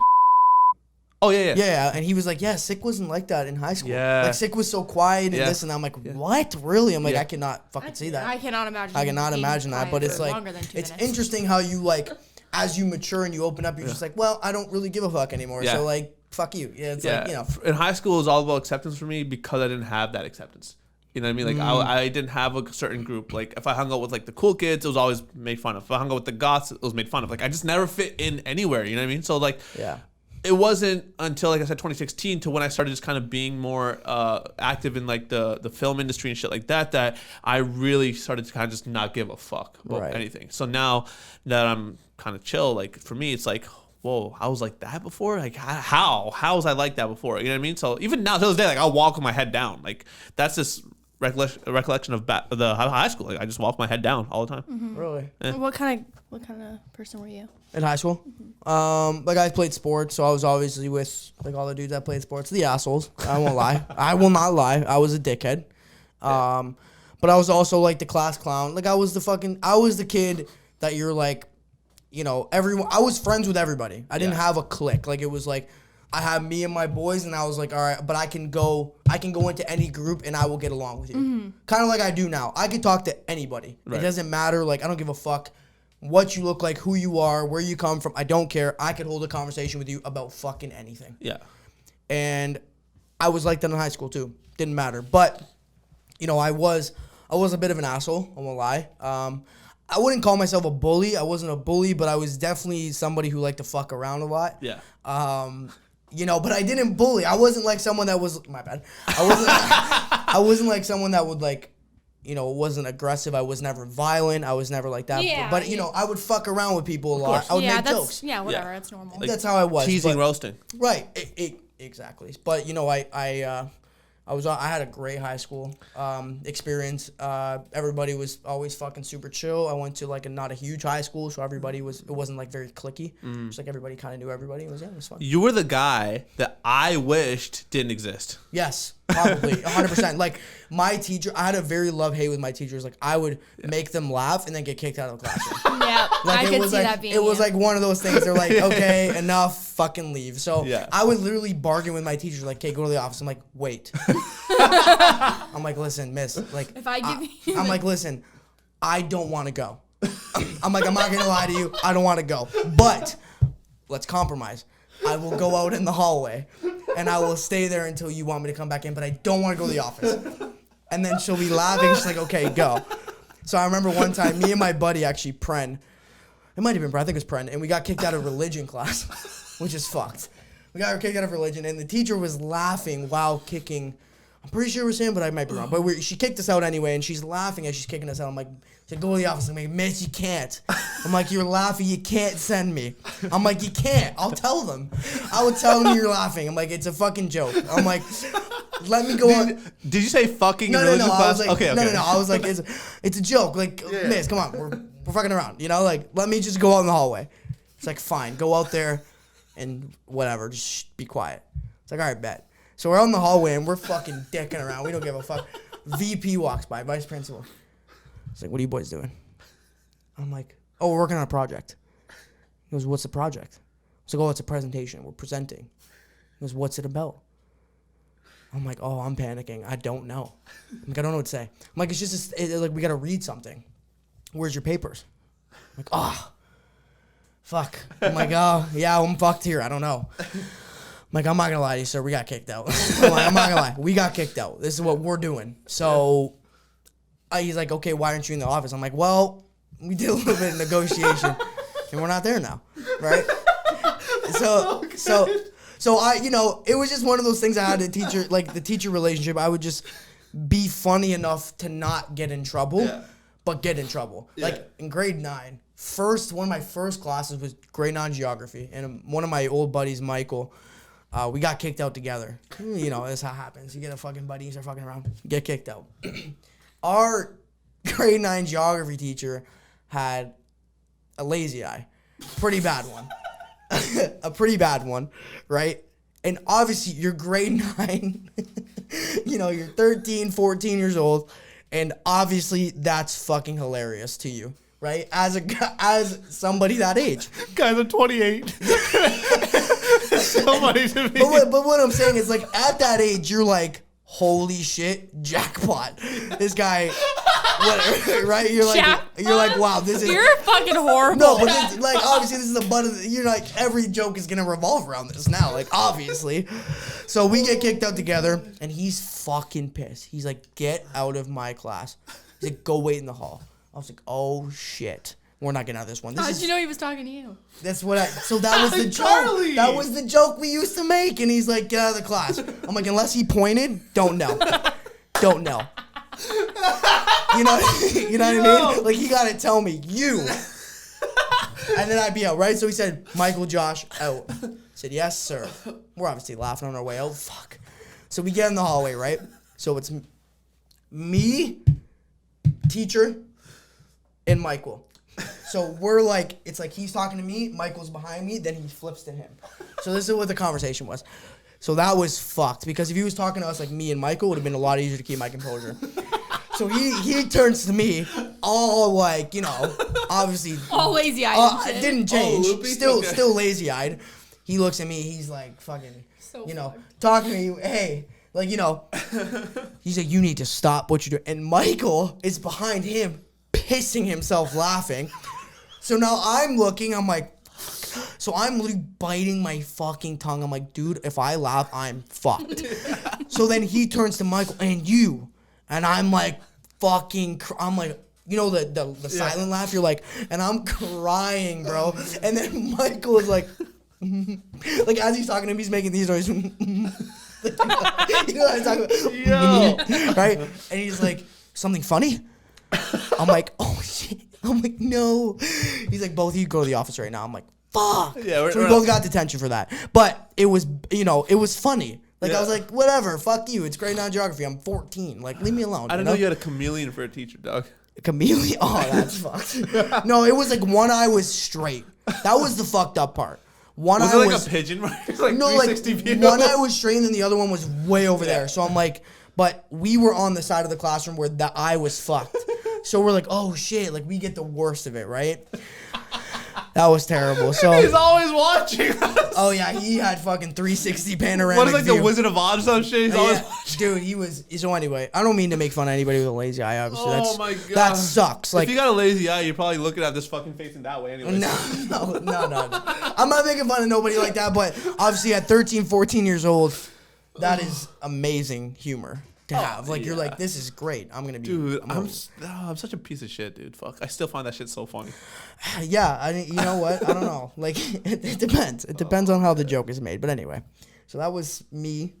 Oh yeah. Yeah, and he was like, yeah, Sick wasn't like that in high school. Yeah. Like, Sick was so quiet and Yeah. this, and I'm like, what? Really? I'm like, Yeah. I cannot fucking see that. I cannot imagine. I cannot being imagine that, quiet but it's for like, longer than 2 it's minutes. interesting how you like as you mature and you open up, you're just like, well, I don't really give a fuck anymore. Yeah. So like, fuck you. Yeah, it's like, you know. In high school, it was all about acceptance for me because I didn't have that acceptance. You know what I mean? Like I didn't have a certain group. Like if I hung out with like the cool kids, it was always made fun of. If I hung out with the goths, it was made fun of. Like I just never fit in anywhere. You know what I mean? So like, it wasn't until, like I said, 2016 to when I started just kind of being more active in like the film industry and shit like that I really started to kind of just not give a fuck about anything. So now that I'm kind of chill, like for me, it's like, whoa, I was like that before? Like how was I like that before? You know what I mean? So even now to this day, like I'll walk with my head down. Like that's just recollection of the high school. Like I just walk my head down all the time. Mm-hmm. Really? What kind of person were you in high school? Like I played sports, so I was obviously with like all the dudes that played sports, the assholes. I won't lie. I will not lie. I was a dickhead. But I was also like the class clown. Like I was the kid that you're like, you know, everyone. I was friends with everybody. I didn't have a clique. Like it was like I had me and my boys, and I was like, all right, but I can go into any group, and I will get along with you. Mm-hmm. Kind of like I do now. I can talk to anybody. Right. It doesn't matter. Like I don't give a fuck what you look like, who you are, where you come from. I don't care. I could hold a conversation with you about fucking anything. Yeah. And I was like that in high school too. Didn't matter. But, you know, I was a bit of an asshole. I won't lie. I wouldn't call myself a bully. I wasn't a bully, but I was definitely somebody who liked to fuck around a lot. Yeah. You know, but I didn't bully. I wasn't like someone that was, my bad. I wasn't like someone that would like, you know, wasn't aggressive. I was never violent. I was never like that. Yeah, but you know, I would fuck around with people a lot. I would make jokes. Yeah, whatever. That's normal. Like, that's how I was. Teasing, roasting. Right. Exactly. But you know, I had a great high school experience. Everybody was always fucking super chill. I went to like not a huge high school, so it wasn't like very cliquey. Just like everybody kind of knew everybody. It was fun. You were the guy that I wished didn't exist. Yes, probably 100%. Like my teacher, I had a very love-hate with my teachers. Like I would make them laugh and then get kicked out of the classroom. Yeah, like, I could see that being. It was like one of those things. They're like, okay, enough, fucking leave. So I would literally bargain with my teachers, like, okay, go to the office. I'm like, wait. I'm like, listen, miss. Like, if I give you, I'm like, listen, I don't want to go. I'm like, I'm not gonna lie to you. I don't want to go, but let's compromise. I will go out in the hallway, and I will stay there until you want me to come back in. But I don't want to go to the office. And then she'll be laughing. She's like, okay, go. So I remember one time, me and my buddy, actually, Pren. It might have been Pren. I think it was Pren. And we got kicked out of religion class, which is fucked. We got kicked out of religion, and the teacher was laughing while kicking. I'm pretty sure it was him, but I might be wrong. But she kicked us out anyway, and she's laughing as she's kicking us out. I'm like, she said, go to the office. I'm like, miss, you can't. I'm like, you're laughing. You can't send me. I'm like, you can't. I'll tell them. I would tell them you're laughing. I'm like, it's a fucking joke. I'm like, let me go on. Did you say fucking in religion class? I was like, okay. No. I was like, it's a joke. Like, miss, come on. We're fucking around. You know, like, let me just go out in the hallway. It's like, fine. Go out there and whatever. Just be quiet. It's like, all right, bet. So we're out in the hallway and we're fucking dicking around. We don't give a fuck. VP walks by, vice principal. He's like, what are you boys doing? I'm like, oh, we're working on a project. He goes, what's the project? I was like, oh, it's a presentation. We're presenting. He goes, what's it about? I'm like, oh, I'm panicking. I don't know. I'm like, I don't know what to say. I'm like, it's just, like, we got to read something. Where's your papers? I'm like, oh, fuck. I'm like, oh, yeah, I'm fucked here. I don't know. I'm like, I'm not going to lie to you, sir. We got kicked out. I'm not going to lie. We got kicked out. This is what we're doing. So he's like, okay, why aren't you in the office? I'm like, well, we did a little bit of negotiation, and we're not there now, right? So I, you know, it was just one of those things I had the teacher relationship. I would just be funny enough to not get in trouble, but get in trouble. Yeah. Like in grade 9, one of my first classes was grade 9 geography, and one of my old buddies, Michael, we got kicked out together. You know, that's how it happens. You get a fucking buddy, you start fucking around, get kicked out. Our grade 9 geography teacher had a lazy eye. Pretty bad one. A pretty bad one, right? And obviously, you're grade 9. You know, you're 13, 14 years old. And obviously, that's fucking hilarious to you, right? As somebody that age. Guys, I'm 28. So funny to me. But what I'm saying is, like, at that age, you're like, holy shit, jackpot. This guy Whatever, right? You're like, wow, this is. You're fucking horrible. No, but this, like, obviously, this is the butt of the, you're like, every joke is gonna revolve around this now, like, obviously. So we get kicked out together, and he's fucking pissed. He's like, get out of my class. He's like, go wait in the hall. I was like, oh shit, we're not getting out of this one. How'd you know he was talking to you? That's what so that was the joke. Karlee! That was the joke we used to make, and he's like, get out of the class. I'm like, unless he pointed, don't know. Don't know. You know what I mean? Like, he gotta tell me, you. And then I'd be out, right? So he said, Michael, Josh, out. I said, yes, sir. We're obviously laughing on our way out. Fuck. So we get in the hallway, right? So it's me, teacher, and Michael. So we're like, it's like he's talking to me, Michael's behind me, then he flips to him. So this is what the conversation was. So that was fucked, because if he was talking to us like me and Michael, it would have been a lot easier to keep my composure. So he turns to me, all like, you know, obviously. All lazy-eyed. It didn't change. loopy? Still lazy-eyed. He looks at me, he's like fucking, So you know, fucked. talking to me, hey, like, you know. He's like, you need to stop what you're doing. And Michael is behind him, pissing himself laughing. So now I'm looking, I'm like, so I'm literally biting my fucking tongue. I'm like, dude, if I laugh, I'm fucked. So then he turns to Michael, and you. And I'm like, I'm like, you know, the silent laugh? You're like, and I'm crying, bro. And then Michael is like, like, as he's talking to him, he's making these noises. You know what I'm talking about? Yo. Right? And he's like, something funny? I'm like, oh, shit. I'm like, no. He's like, both of you go to the office right now. I'm like, fuck. Yeah, so we both got detention for that. But it was, you know, it was funny. Like, I was like, whatever, fuck you. It's grade 9 geography. I'm 14. Like, leave me alone. I didn't know you had a chameleon for a teacher, dog. A chameleon? Oh, that's fucked. No, it was like one eye was straight. That was the fucked up part. One Was eye it like was, a pigeon? It's like no, like 360 view. one eye was straight and then the other one was way over there. So I'm like, but we were on the side of the classroom where the eye was fucked. So we're like, oh shit, like we get the worst of it, right? That was terrible. So He's always watching us. oh yeah, he had fucking 360 panoramic What is like view. the Wizard of Oz or some shit? He's always watching. Dude, he was. So anyway, I don't mean to make fun of anybody with a lazy eye. Obviously, Oh my God. that sucks. Like, if you got a lazy eye, you're probably looking at this fucking facing that way anyway. no. I'm not making fun of nobody like that, but obviously at 13, 14 years old, that is amazing humor to have. Like, you're like, this is great. I'm gonna be. Dude, I'm such a piece of shit, dude. Fuck. I still find that shit so funny. Yeah, you know what? I don't know. Like, it depends. It depends on how the joke is made. But anyway, so that was me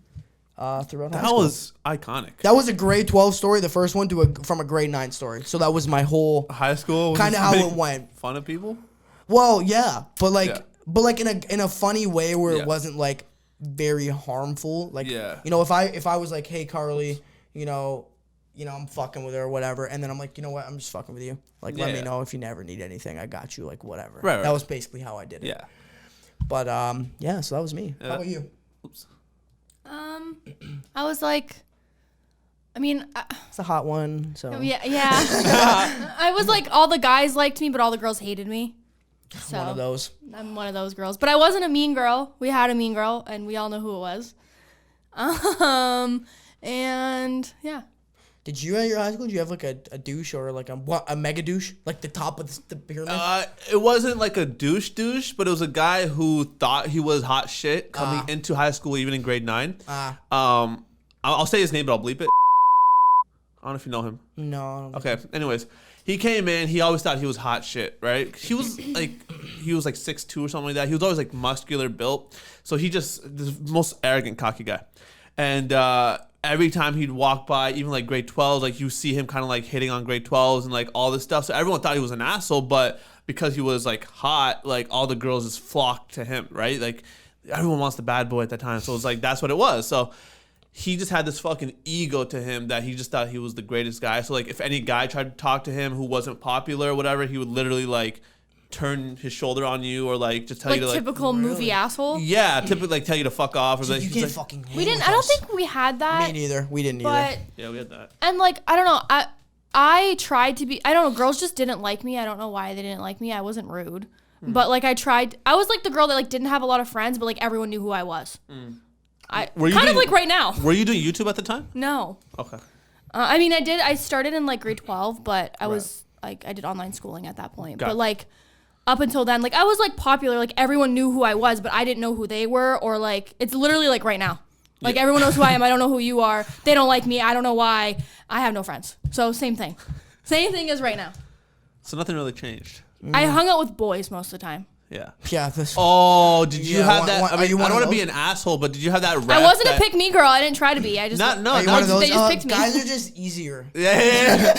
throughout high That school. was iconic. That was a grade 12 story, the first one, from a grade 9 story. So that was my whole High school. kind of how it went. Fun of people. Well, yeah, but like, Yeah. in a funny way where Yeah. it wasn't like very harmful. Like, Yeah. you know, if I was like, hey, Karlee, you know, I'm fucking with her or whatever, and then I'm like, you know what, I'm just fucking with you. Like, let me know if you never need anything. I got you. Like, whatever. Right. That was basically how I did it. Yeah. But yeah, so that was me. How about you? Oops. I was like, I mean, It's a hot one. So yeah. I was like, all the guys liked me, but all the girls hated me. So one of those. I'm one of those girls. But I wasn't a mean girl. We had a mean girl, and we all know who it was. And yeah. Did you at your high school? Did you have like a douche or like a mega douche, like the top of the pyramid? It wasn't like a douche, but it was a guy who thought he was hot shit coming into high school, even in grade 9. I'll say his name, but I'll bleep it. I don't know if you know him. No. Okay. Anyways, he came in. He always thought he was hot shit, right? He was like 6'2" or something like that. He was always like muscular built. So he just the most arrogant, cocky guy. And every time he'd walk by, even like grade 12, like you see him kind of like hitting on grade 12s and like all this stuff. So everyone thought he was an asshole, but because he was like hot, like all the girls just flocked to him, right? Like everyone wants the bad boy at that time. So it's like that's what it was. So he just had this fucking ego to him that he just thought he was the greatest guy. So like if any guy tried to talk to him who wasn't popular or whatever, he would literally like turn his shoulder on you or like just tell Like you to like typical movie asshole. yeah, typically like tell you to fuck off or So like you he's can't like, fucking hang We didn't. with I don't us. think we had that. Me neither. We didn't But either. yeah, we had that. and like I don't know. I tried to be. I don't know. Girls just didn't like me. I don't know why they didn't like me. I wasn't rude, but like I tried. I was like the girl that like didn't have a lot of friends, but like everyone knew who I was. I Were you kind of doing- like right now. Were you doing YouTube at the time? No. Okay. I mean, I started in like grade 12, but I was like, I did online schooling at that point. But like up until then, like I was like popular, like everyone knew who I was, but I didn't know who they were, or like, it's literally like right now. Like everyone knows who I am. I don't know who you are. They don't like me. I don't know why. I have no friends. So same thing. Same thing as right now. So nothing really changed. I hung out with boys most of the time. Yeah. Yeah. Oh, did you have that? I mean, I don't want to be an asshole, but did you have that rep? I wasn't a pick me girl. I didn't try to be. I just they just picked me. Guys are just easier. Yeah.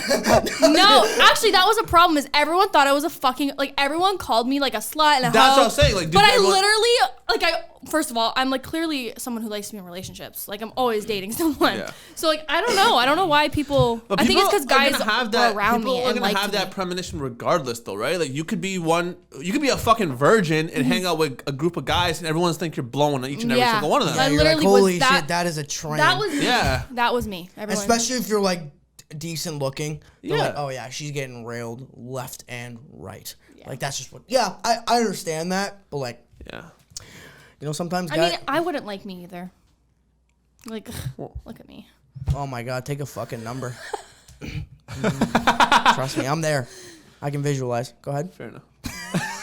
No, actually, that was a problem. Is everyone thought I was a fucking like everyone called me like a slut and a hoe. That's what I'm saying. Like, but I literally first of all, I'm like clearly someone who likes to be in relationships. Like I'm always dating someone. Yeah. So like I don't know why people. But I think it's because guys have that, are around me and like have that premonition regardless, though, right? Like you could be a fucking virgin and hang out with a group of guys, and everyone think you're blowing each and every single one of them. I Yeah, literally holy was that. Shit, that is a trend. That was me. That was me. Everyone. Especially if you're like decent looking. They're Yeah. like, oh yeah, she's getting railed left and right. Yeah. Like that's just what. Yeah, I understand that, but like. Yeah. You know, sometimes I mean, I wouldn't like me either. Like, look at me. Oh my God, take a fucking number. Trust me, I'm there. I can visualize. Go ahead. Fair enough.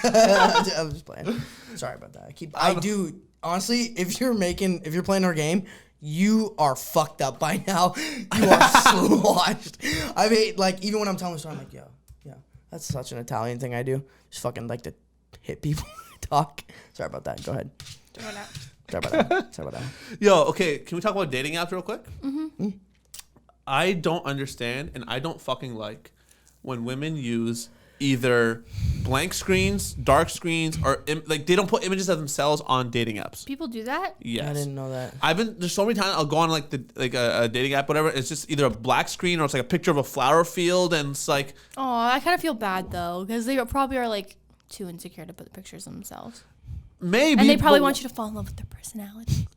I was just playing. Sorry about that. I do honestly. If you're playing our game, you are fucked up by now. You are sloshed. I mean, like even when I'm telling the story, I'm like, yeah, that's such an Italian thing I do. Just fucking like to hit people. Talk. Sorry about that. Go ahead. Sorry about that. Yo, okay. Can we talk about dating apps real quick? Mm-hmm. I don't understand, and I don't fucking like when women use either blank screens, dark screens, or like they don't put images of themselves on dating apps. People do that? Yes. I didn't know that. There's so many times I'll go on like a dating app, whatever. It's just either a black screen or it's like a picture of a flower field, and it's like. Oh, I kind of feel bad though because they probably are like too insecure to put the pictures of themselves. Maybe. And they probably want you to fall in love with their personality.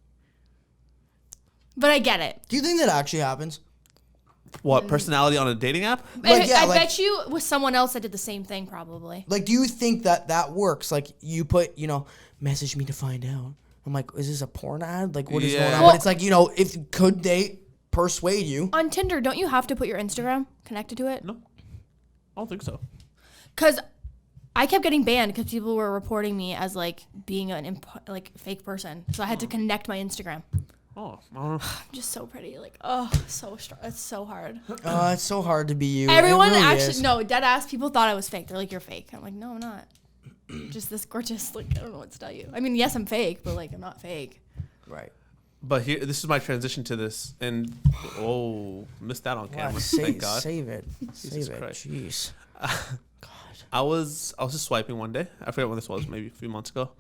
But I get it. Do you think that actually happens? What, personality on a dating app? I bet you with someone else that did the same thing probably. Like, do you think that works? Like, you put, message me to find out. I'm like, is this a porn ad? Like, what is going on? Well, but it's like, could they persuade you? On Tinder, don't you have to put your Instagram connected to it? No. I don't think so. Because I kept getting banned because people were reporting me as like being an fake person. So I had to connect my Instagram. Oh, I'm just so pretty. Like, so strong. It's so hard. It's so hard to be you. Everyone really actually, is. no, dead ass people thought I was fake. They're like, you're fake. I'm like, no, I'm not. Just this gorgeous, like, I don't know what to tell you. I mean, yes, I'm fake, but like, I'm not fake. Right. But this is my transition to this, and missed that on camera. Thank God. Save it. Jesus Save it. Christ. Jeez. I was just swiping one day. I forget when this was, maybe a few months ago,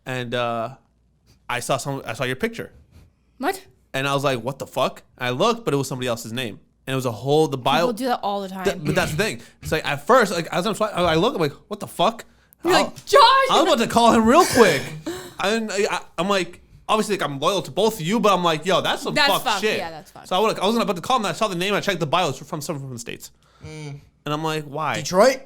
and I saw your picture. What? And I was like, what the fuck? I looked, but it was somebody else's name. And it was the bio. People do that all the time. But that's the thing. It's like, at first, like, as I'm swiping, I look, I'm like, what the fuck? You're like, Josh! I was about to call him real quick. I'm like, obviously, like, I'm loyal to both of you, but I'm like, yo, that's some fuck shit. Yeah, that's fucked. So I wasn't about to call him. I saw the name. I checked the bio. It's from someone from the States. And I'm like, why? Detroit?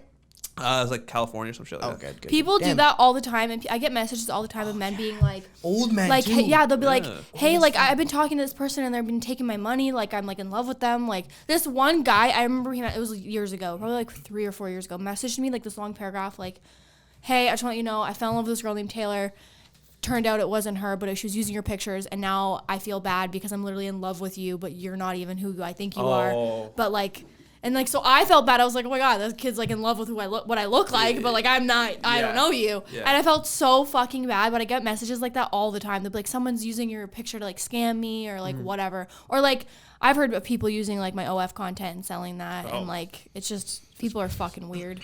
It was like California or some shit like that. Good. People do that all the time, and I get messages all the time of men being like, old men, like, too. hey, yeah, they'll be like, hey, like, I've been talking to this person and they've been taking my money, like, I'm like in love with them. Like, this one guy, I remember it was years ago, probably like 3 or 4 years ago, messaged me like this long paragraph, like, hey, I just want you to know, I fell in love with this girl named Taylor. Turned out it wasn't her, but she was using your pictures, and now I feel bad because I'm literally in love with you, but you're not even who I think you are. But like. And like, so I felt bad. I was like, oh my God, this kid's like in love with what I look like, but like I'm not, I don't know you. Yeah. And I felt so fucking bad, but I get messages like that all the time. They'll be like, someone's using your picture to like scam me or like whatever. Or like, I've heard of people using like my OF content and selling that. And like, it's just, people are fucking weird.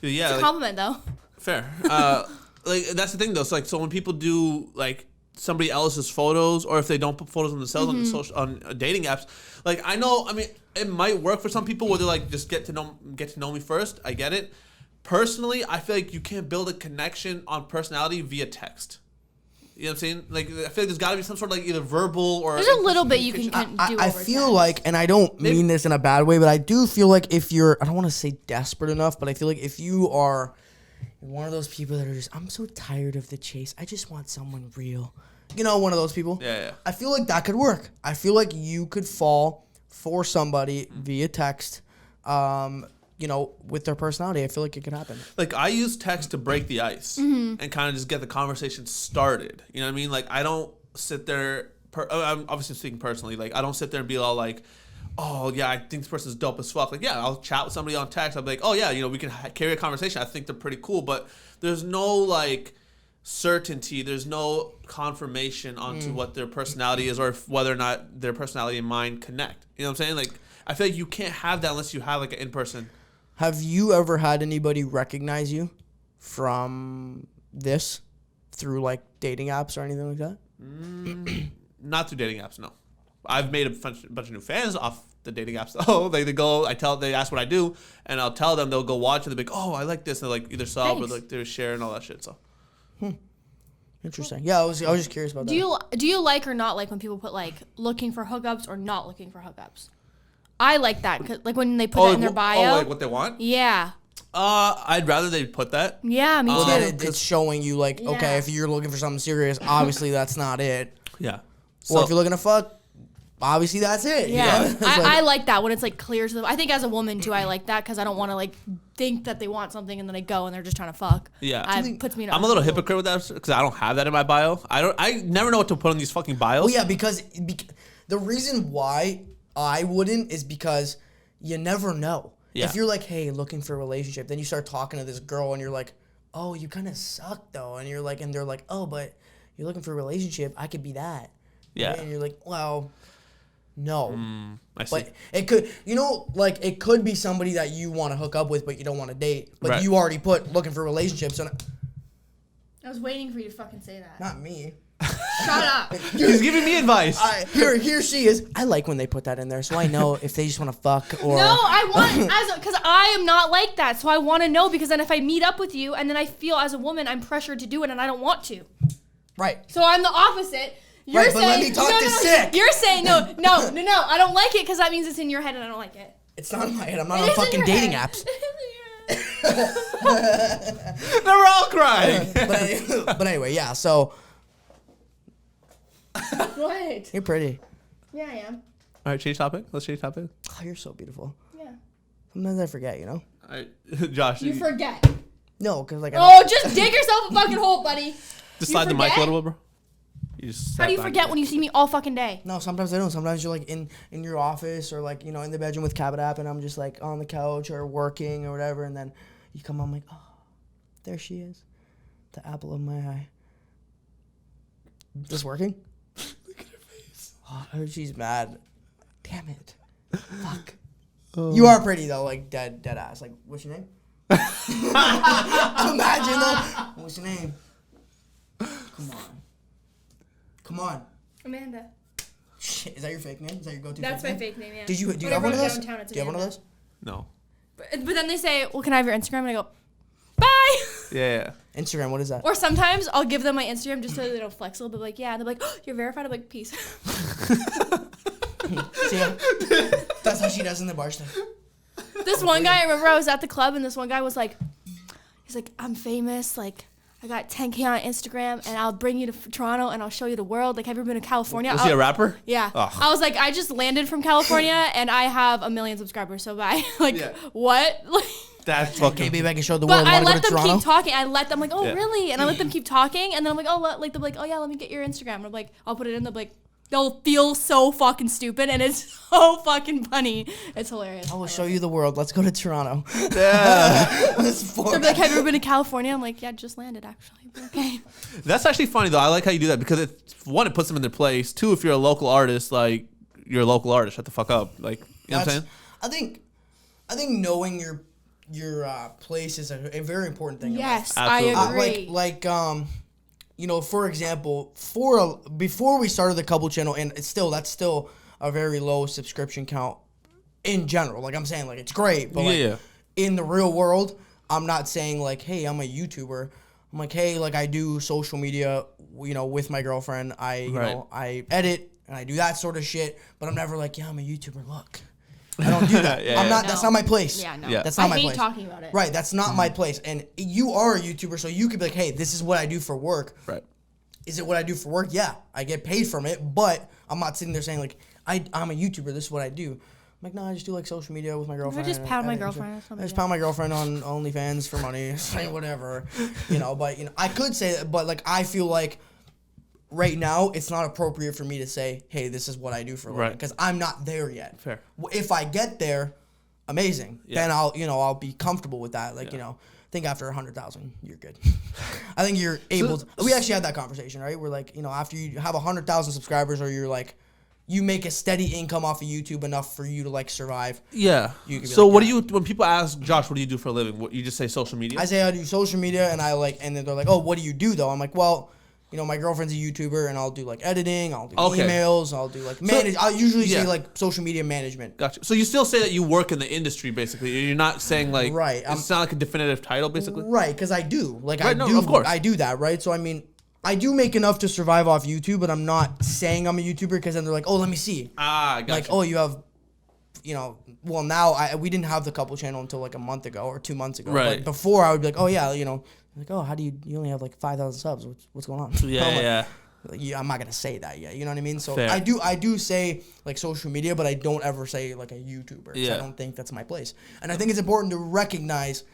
Yeah. It's a compliment though. Fair. Like, that's the thing though. So like, so when people do like somebody else's photos, or if they don't put photos of themselves on dating apps, like I mean, it might work for some people where they're like, just get to know me first. I get it. Personally, I feel like you can't build a connection on personality via text. You know what I'm saying? Like, I feel like there's got to be some sort of like either verbal or. There's a little bit you can do. I feel like, and I don't mean this in a bad way, but I do feel like if you're, I don't want to say desperate enough, but I feel like if you are one of those people that are just, I'm so tired of the chase, I just want someone real. One of those people. Yeah. I feel like that could work. I feel like you could fall for somebody via text, you know, with their personality. I feel like it could happen. Like, I use text to break the ice and kind of just get the conversation started. You know what I mean? Like, I don't sit there. I'm obviously speaking personally. Like, I don't sit there and be all like, oh, yeah, I think this person's dope as fuck. Like, yeah, I'll chat with somebody on text. I'll be like, oh, yeah, you know, we can carry a conversation. I think they're pretty cool. But there's no, like, certainty. There's no confirmation onto what their personality is, or whether or not their personality and mine connect. You know what I'm saying? Like, I feel like you can't have that unless you have, like, an in-person. Have you ever had anybody recognize you from this through, like, dating apps or anything like that? Not through dating apps, no. I've made a bunch of new fans off the dating apps. Oh, they go, they ask what I do, and I'll tell them, they'll go watch it, they'll be like, oh, I like this, and they'll, like, either sub or, like, they're share and all that shit, so. Interesting. Yeah, I was just curious about that. Do you like or not like when people put, like, looking for hookups or not looking for hookups? I like that, 'cause, like, when they put that in their bio. Oh, like what they want? Yeah. I'd rather they put that. Yeah, me too. Then it's showing you, like, okay, if you're looking for something serious, obviously that's not it. Yeah. Or if you're looking to fuck, obviously that's it. Yeah. You know? I like that when it's, like, clear to them. I think as a woman, too, I like that because I don't want to, like, think that they want something and then I go and they're just trying to fuck. Yeah. Puts me in I'm a little hypocrite with that because I don't have that in my bio. I never know what to put on these fucking bios. Oh, yeah, because the reason why I wouldn't is because you never know. Yeah. If you're like, hey, looking for a relationship, then you start talking to this girl and you're like, oh, you kind of suck though. And you're like, and they're like, oh, but you're looking for a relationship. I could be that. Yeah. And you're like, well, no. I see. But it could, you know, like it could be somebody that you want to hook up with, but you don't want to date. But Right. you already put looking for relationships. And I was waiting for you to fucking say that. not me. Shut up. He's giving me advice. Here she is. I like when they put that in there, so I know if they just want to fuck or. No, I want because I am not like that, so I want to know because then if I meet up with you and then I feel as a woman I'm pressured to do it and I don't want to. Right. So I'm the opposite. You're Right, saying, but let me talk to sick. You're saying no. I don't like it because that means it's in your head and I don't like it. It's not in my head. I'm not It on is in fucking your dating head. apps. They're all crying. But anyway, yeah. So What? you're pretty. Yeah, I am. All right, change topic. Let's change topic. Oh, you're so beautiful. Yeah. Sometimes I forget, you know. All right, Josh. You forget. No, because like. Oh, just dig yourself a fucking hole, buddy. Just you slide the mic a forget? little bit, bro. You just How do you forget when you see me all fucking day? No, sometimes I don't. Sometimes you're like in your office or like, you know, in the bedroom with Cabot app and I'm just like on the couch or working or whatever, and then you come on like, oh, there she is, the apple of my eye. This working? Look at her face. Oh, I heard she's mad. Damn it. Fuck. You are pretty though, like dead ass. Like, what's your name? Imagine though. What's your name? Come on. Amanda. Shit, is that your fake name? Is that your go-to? That's my name? fake name, yeah. Do you When have I one of wrote those? downtown, it's Do you have one of Amanda. those? No. But then they say, well, can I have your Instagram? And I go, bye. Yeah. Instagram, what is that? Or sometimes I'll give them my Instagram just so they don't flex a little bit. Like, yeah. And they're like, oh, you're verified. I'm like, peace. See, that's how she does in the bar stuff. This one guy, I remember I was at the club and this one guy was like, he's like, I'm famous. Like, I got 10K on Instagram and I'll bring you to Toronto and I'll show you the world. Like, have you ever been to California? Was he a rapper? Yeah. Ugh. I was like, I just landed from California and I have 1 million subscribers. So bye. Like, Yeah. what? Like, That's Okay, fucking. baby, I can show the but world. I Wanna go let to them Toronto? keep talking. I let them like, oh, Yeah. really? And I let them keep talking. And then I'm like, oh, like they'll be like, oh yeah, let me get your Instagram. And I'm like, I'll put it in. They'll be like, they'll feel so fucking stupid, and it's so fucking funny. It's hilarious. I will show you the world. Let's go to Toronto. Yeah. They'll be like, have you ever been to California? I'm like, yeah, just landed actually. But okay. That's actually funny though. I like how you do that because one, it puts them in their place. Two, if you're a local artist, like you're a local artist, shut the fuck up. Like, you know what I'm saying? I think knowing your place is a very important thing. in life. Yes, Absolutely. I agree. Like you know, for example, before we started the couple channel, and that's still a very low subscription count in general. Like I'm saying, like it's great, but like in the real world, I'm not saying like, hey, I'm a YouTuber. I'm like, hey, like I do social media, you know, with my girlfriend. You know, I edit and I do that sort of shit, but I'm never like, yeah, I'm a YouTuber. Look. I don't do that. Yeah, I'm not. No. That's not my place. Yeah, no. Yeah. That's not my I hate place. talking about it. Right. That's not my place. And you are a YouTuber, so you could be like, hey, this is what I do for work. Right. Is it what I do for work? Yeah, I get paid from it, but I'm not sitting there saying like, I'm a YouTuber. This is what I do. I'm like, no, I just do like social media with my girlfriend. I just pound my girlfriend. I just pound my girlfriend on OnlyFans for money, whatever, But I could say that, but like I feel like right now it's not appropriate for me to say, hey, this is what I do for a living, because I'm not there yet. Fair. If I get there, amazing. Yeah. Then I'll be comfortable with that. Like I think after 100,000, you're good. I think you're able to. We actually had that conversation, right? We're like, after you have 100,000 subscribers, or you're like, you make a steady income off of YouTube enough for you to like survive. Yeah. So like, what do you, when people ask, Josh, what do you do for a living? What, you just say social media? I say I do social media, and and then they're like, oh, what do you do though? I'm like, well, my girlfriend's a YouTuber, and I'll do like editing, I'll do emails, I'll do like manage. I'll usually say like social media management. Gotcha. So you still say that you work in the industry, basically. You're not saying like, right. It's not like a definitive title, basically. Right, because I do. Like right, of course. I do that, right? So I mean, I do make enough to survive off YouTube, but I'm not saying I'm a YouTuber, because then they're like, oh, let me see. Gotcha. Like, oh, you have, well, now we didn't have the couple channel until like a month ago or 2 months ago. Right. But before I would be like, oh yeah, like, oh, how do you only have like 5,000 subs? What's going on? Yeah. I'm not gonna say that yet. You know what I mean? So Fair. I do say like social media, but I don't ever say like a YouTuber. Yeah. I don't think that's my place. And I think it's important to recognize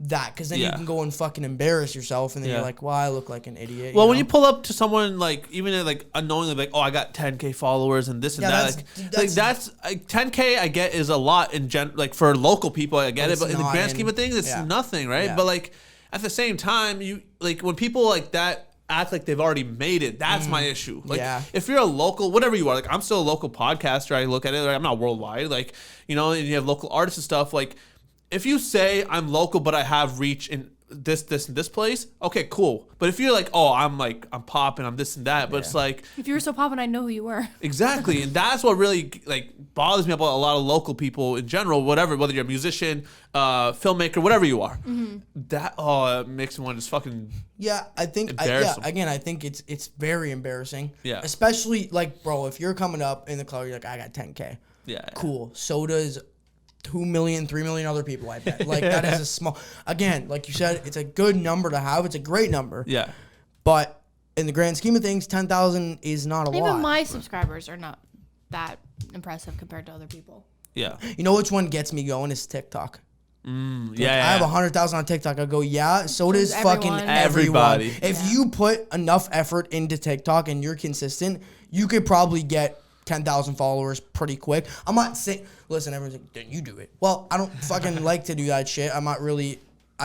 that, because then you can go and fucking embarrass yourself, and then you're like, well, I look like an idiot. Well, when you pull up to someone like, even like unknowingly, like, oh, I got 10K followers and this and that, that's 10K I get is a lot in like for local people, I get it, but in the grand scheme of things, it's nothing, right? But like at the same time, you like when people like that act like they've already made it, that's my issue. Like if you're a local, whatever you are, like I'm still a local podcaster, I look at it, like I'm not worldwide, like, and you have local artists and stuff, like if you say I'm local but I have reach in this and this place, okay, cool. But if you're like, oh, I'm popping, I'm this and that, but it's like, if you were so popping, I'd know who you were. Exactly. And that's what really like bothers me about a lot of local people in general, whether you're a musician, filmmaker, whatever you are. That it makes me want to just fucking I think again, I think it's very embarrassing. Yeah. Especially like, bro, if you're coming up in the club, you're like, I got 10K. Yeah. Cool. So does 2 million, 3 million other people, I bet. Like that is a small, again, like you said, it's a good number to have. It's a great number. Yeah. But in the grand scheme of things, 10,000 is not a lot. Even my subscribers are not that impressive compared to other people. Yeah. You know which one gets me going is TikTok. Yeah. I have 100,000 on TikTok. I go, so does fucking everybody. If you put enough effort into TikTok and you're consistent, you could probably get 10,000 followers pretty quick. I'm not saying, listen, everyone's like, then you do it. Well, I don't fucking like to do that shit. I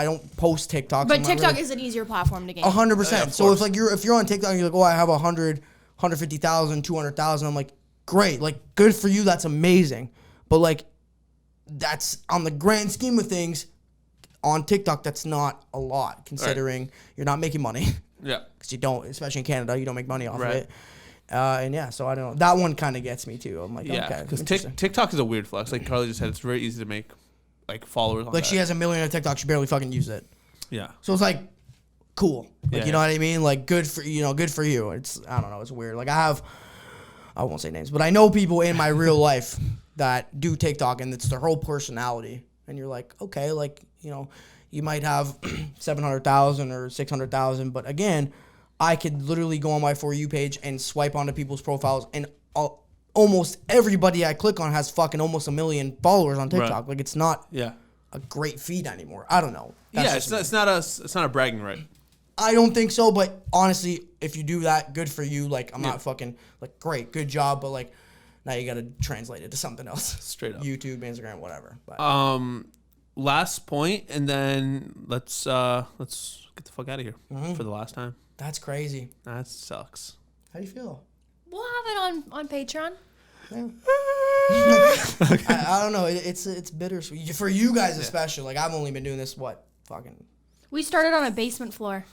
don't post TikToks. But TikTok is an easier platform to gain. 100%. So if you're on TikTok and you're like, oh, I have 100, 150,000, 200,000, I'm like, great. Like, good for you. That's amazing. But like, that's on the grand scheme of things on TikTok, that's not a lot, considering you're not making money. Yeah. Because you don't, especially in Canada, you don't make money off of it. So I don't know. That one kind of gets me too. I'm like, okay. Because TikTok is a weird flex. Like Karlee just said, it's very easy to make like followers on like that. She has 1 million on TikTok. She barely fucking uses it. Yeah. So it's like, cool. Like, you know what I mean? Like, good for you. It's, I don't know. It's weird. Like I won't say names, but I know people in my real life that do TikTok, and it's their whole personality. And you're like, okay, like, you might have 700,000 or 600,000, but again, I could literally go on my For You page and swipe onto people's profiles, and almost everybody I click on has fucking almost 1 million followers on TikTok. Right. Like, it's not a great feed anymore. I don't know. It's not a bragging right. I don't think so, but honestly, if you do that, good for you. Like, I'm not fucking, like, great, good job, but like, now you gotta translate it to something else. Straight up. YouTube, Instagram, whatever. But. Last point, and then let's get the fuck out of here for the last time. That's crazy. That sucks. How do you feel? We'll have it on Patreon. Yeah. I don't know. It's bittersweet for you guys, especially. Like, I've only been doing this We started on a basement floor.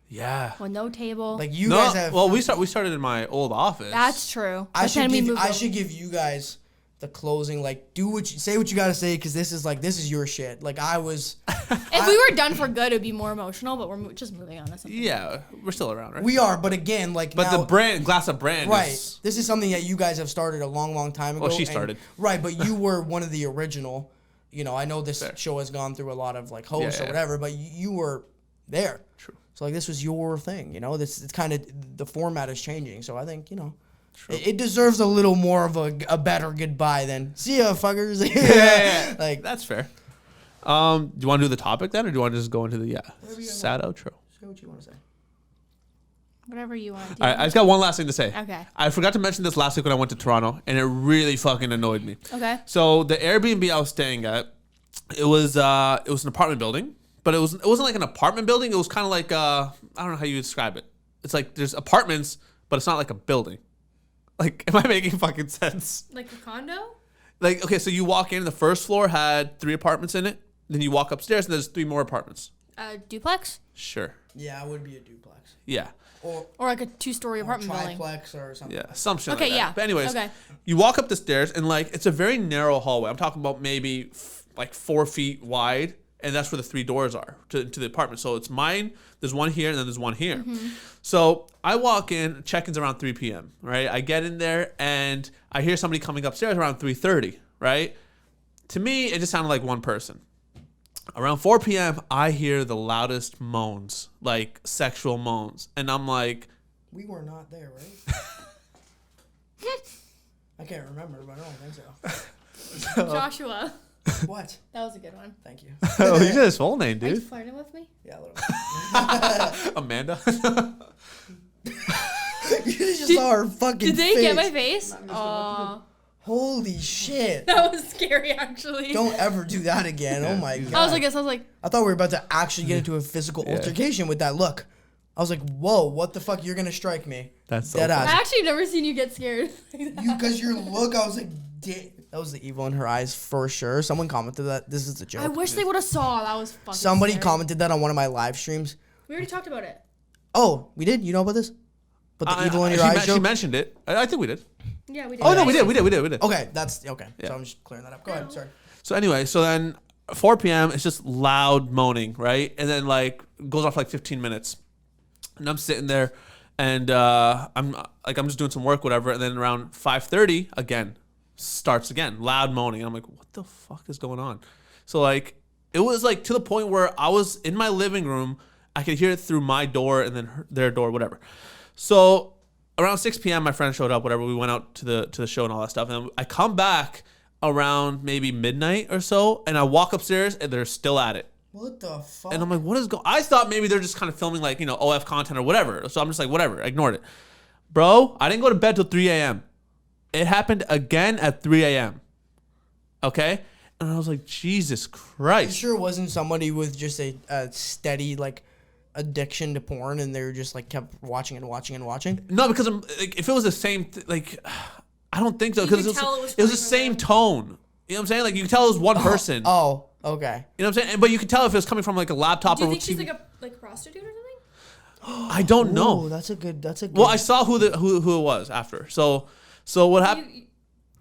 Yeah. With no table. Like you guys have. Well, we started in my old office. That's true. I should give you guys the closing. Like, say what you gotta say, because this is your shit. Like, I was. If we were done for good, it'd be more emotional. But we're just moving on to something. Yeah, we're still around, right? We are, but again, like. But now, the brand, Glass Up brand, right? This is something that you guys have started a long, long time ago. Well, she started. Right, but you were one of the original. I know this show has gone through a lot of like hosts or whatever, but you were there. True. So like, this was your thing. It's kind of, the format is changing. So I think It deserves a little more of a better goodbye than see ya, fuckers. Yeah. Like That's fair. Do you want to do the topic then, or do you want to just go into the sad outro? Say what you want to say. Whatever you want to do. All right, I just got one last thing to say. Okay. I forgot to mention this last week when I went to Toronto, and it really fucking annoyed me. Okay. So the Airbnb I was staying at, it was an apartment building, but it wasn't like an apartment building. It was kind of like I don't know how you describe it. It's like there's apartments, but it's not like a building. Like, am I making fucking sense? Like a condo? Like, okay, so you walk in, the first floor had 3 apartments in it. Then you walk upstairs, and there's 3 more apartments. Duplex? Sure. Yeah, it would be a duplex. Yeah. Or like a 2-story apartment building. triplex or something. Yeah, some shit Okay, like that. yeah. But anyways, Okay. you walk up the stairs, and like it's a very narrow hallway. I'm talking about maybe like 4 feet wide, and that's where the 3 doors are to the apartment. So it's mine. There's one here, and then there's one here. Mm-hmm. So I walk in. Check-in's around 3 p.m. Right? I get in there, and I hear somebody coming upstairs around 3:30. Right? To me, it just sounded like one person. Around 4 p.m., I hear the loudest moans, like sexual moans, and I'm like, we were not there, right? I can't remember, but I don't think so. Joshua. What? That was a good one. Thank you. "Oh, you said his full name, Are you dude." flirting with me? Yeah, a little bit. Amanda. You just saw her fucking Did they face. get my face? Aw. Holy shit. That was scary, actually. Don't ever do that again. Oh my god. I was like this. I was like, I thought we were about to actually get into a physical altercation with that look. I was like, whoa, what the fuck? You're going to strike me. That's so Dead funny. I ass. actually never seen you get scared. Because your look, I was like, that was the evil in her eyes for sure. Someone commented that. This is a joke. I wish they would have saw. That was fucking Somebody scary. commented that on one of my live streams. We already talked about it. Oh, we did? You know about this? But the evil in your eyes She joke? mentioned it. I think we did. Yeah, we did. Oh no, we did. Okay, that's okay. Yeah. So I'm just clearing that up. Go ahead, sorry. So anyway, so then 4 p.m. it's just loud moaning, right? And then like goes off for like 15 minutes, and I'm sitting there, and I'm just doing some work, whatever. And then around 5:30 again starts again, loud moaning. And I'm like, what the fuck is going on? So like it was like to the point where I was in my living room, I could hear it through my door and then their door, whatever. So around 6 p.m. my friend showed up, whatever. We went out to the show and all that stuff. And then I come back around maybe midnight or so, and I walk upstairs and they're still at it. What the fuck? And I'm like, what is going? I thought maybe they're just kind of filming like, OF content or whatever. So I'm just like, whatever, I ignored it. Bro, I didn't go to bed till 3 a.m. It happened again at 3 a.m. Okay? And I was like, Jesus I'm Christ. sure it wasn't somebody with just a steady, like, addiction to porn and they were just, like, kept watching and watching and watching. No, because like, if it was the same, I don't think so. You Because could tell it was it was the coming from same them. tone. You know what I'm saying? Like, you could tell it was one person. Oh, okay. You know what I'm saying? But you could tell if it was coming from like a laptop Do you or think she's TV. like a prostitute or something? I don't know. Ooh, that's a good. Well, I saw who it was after. So what happened?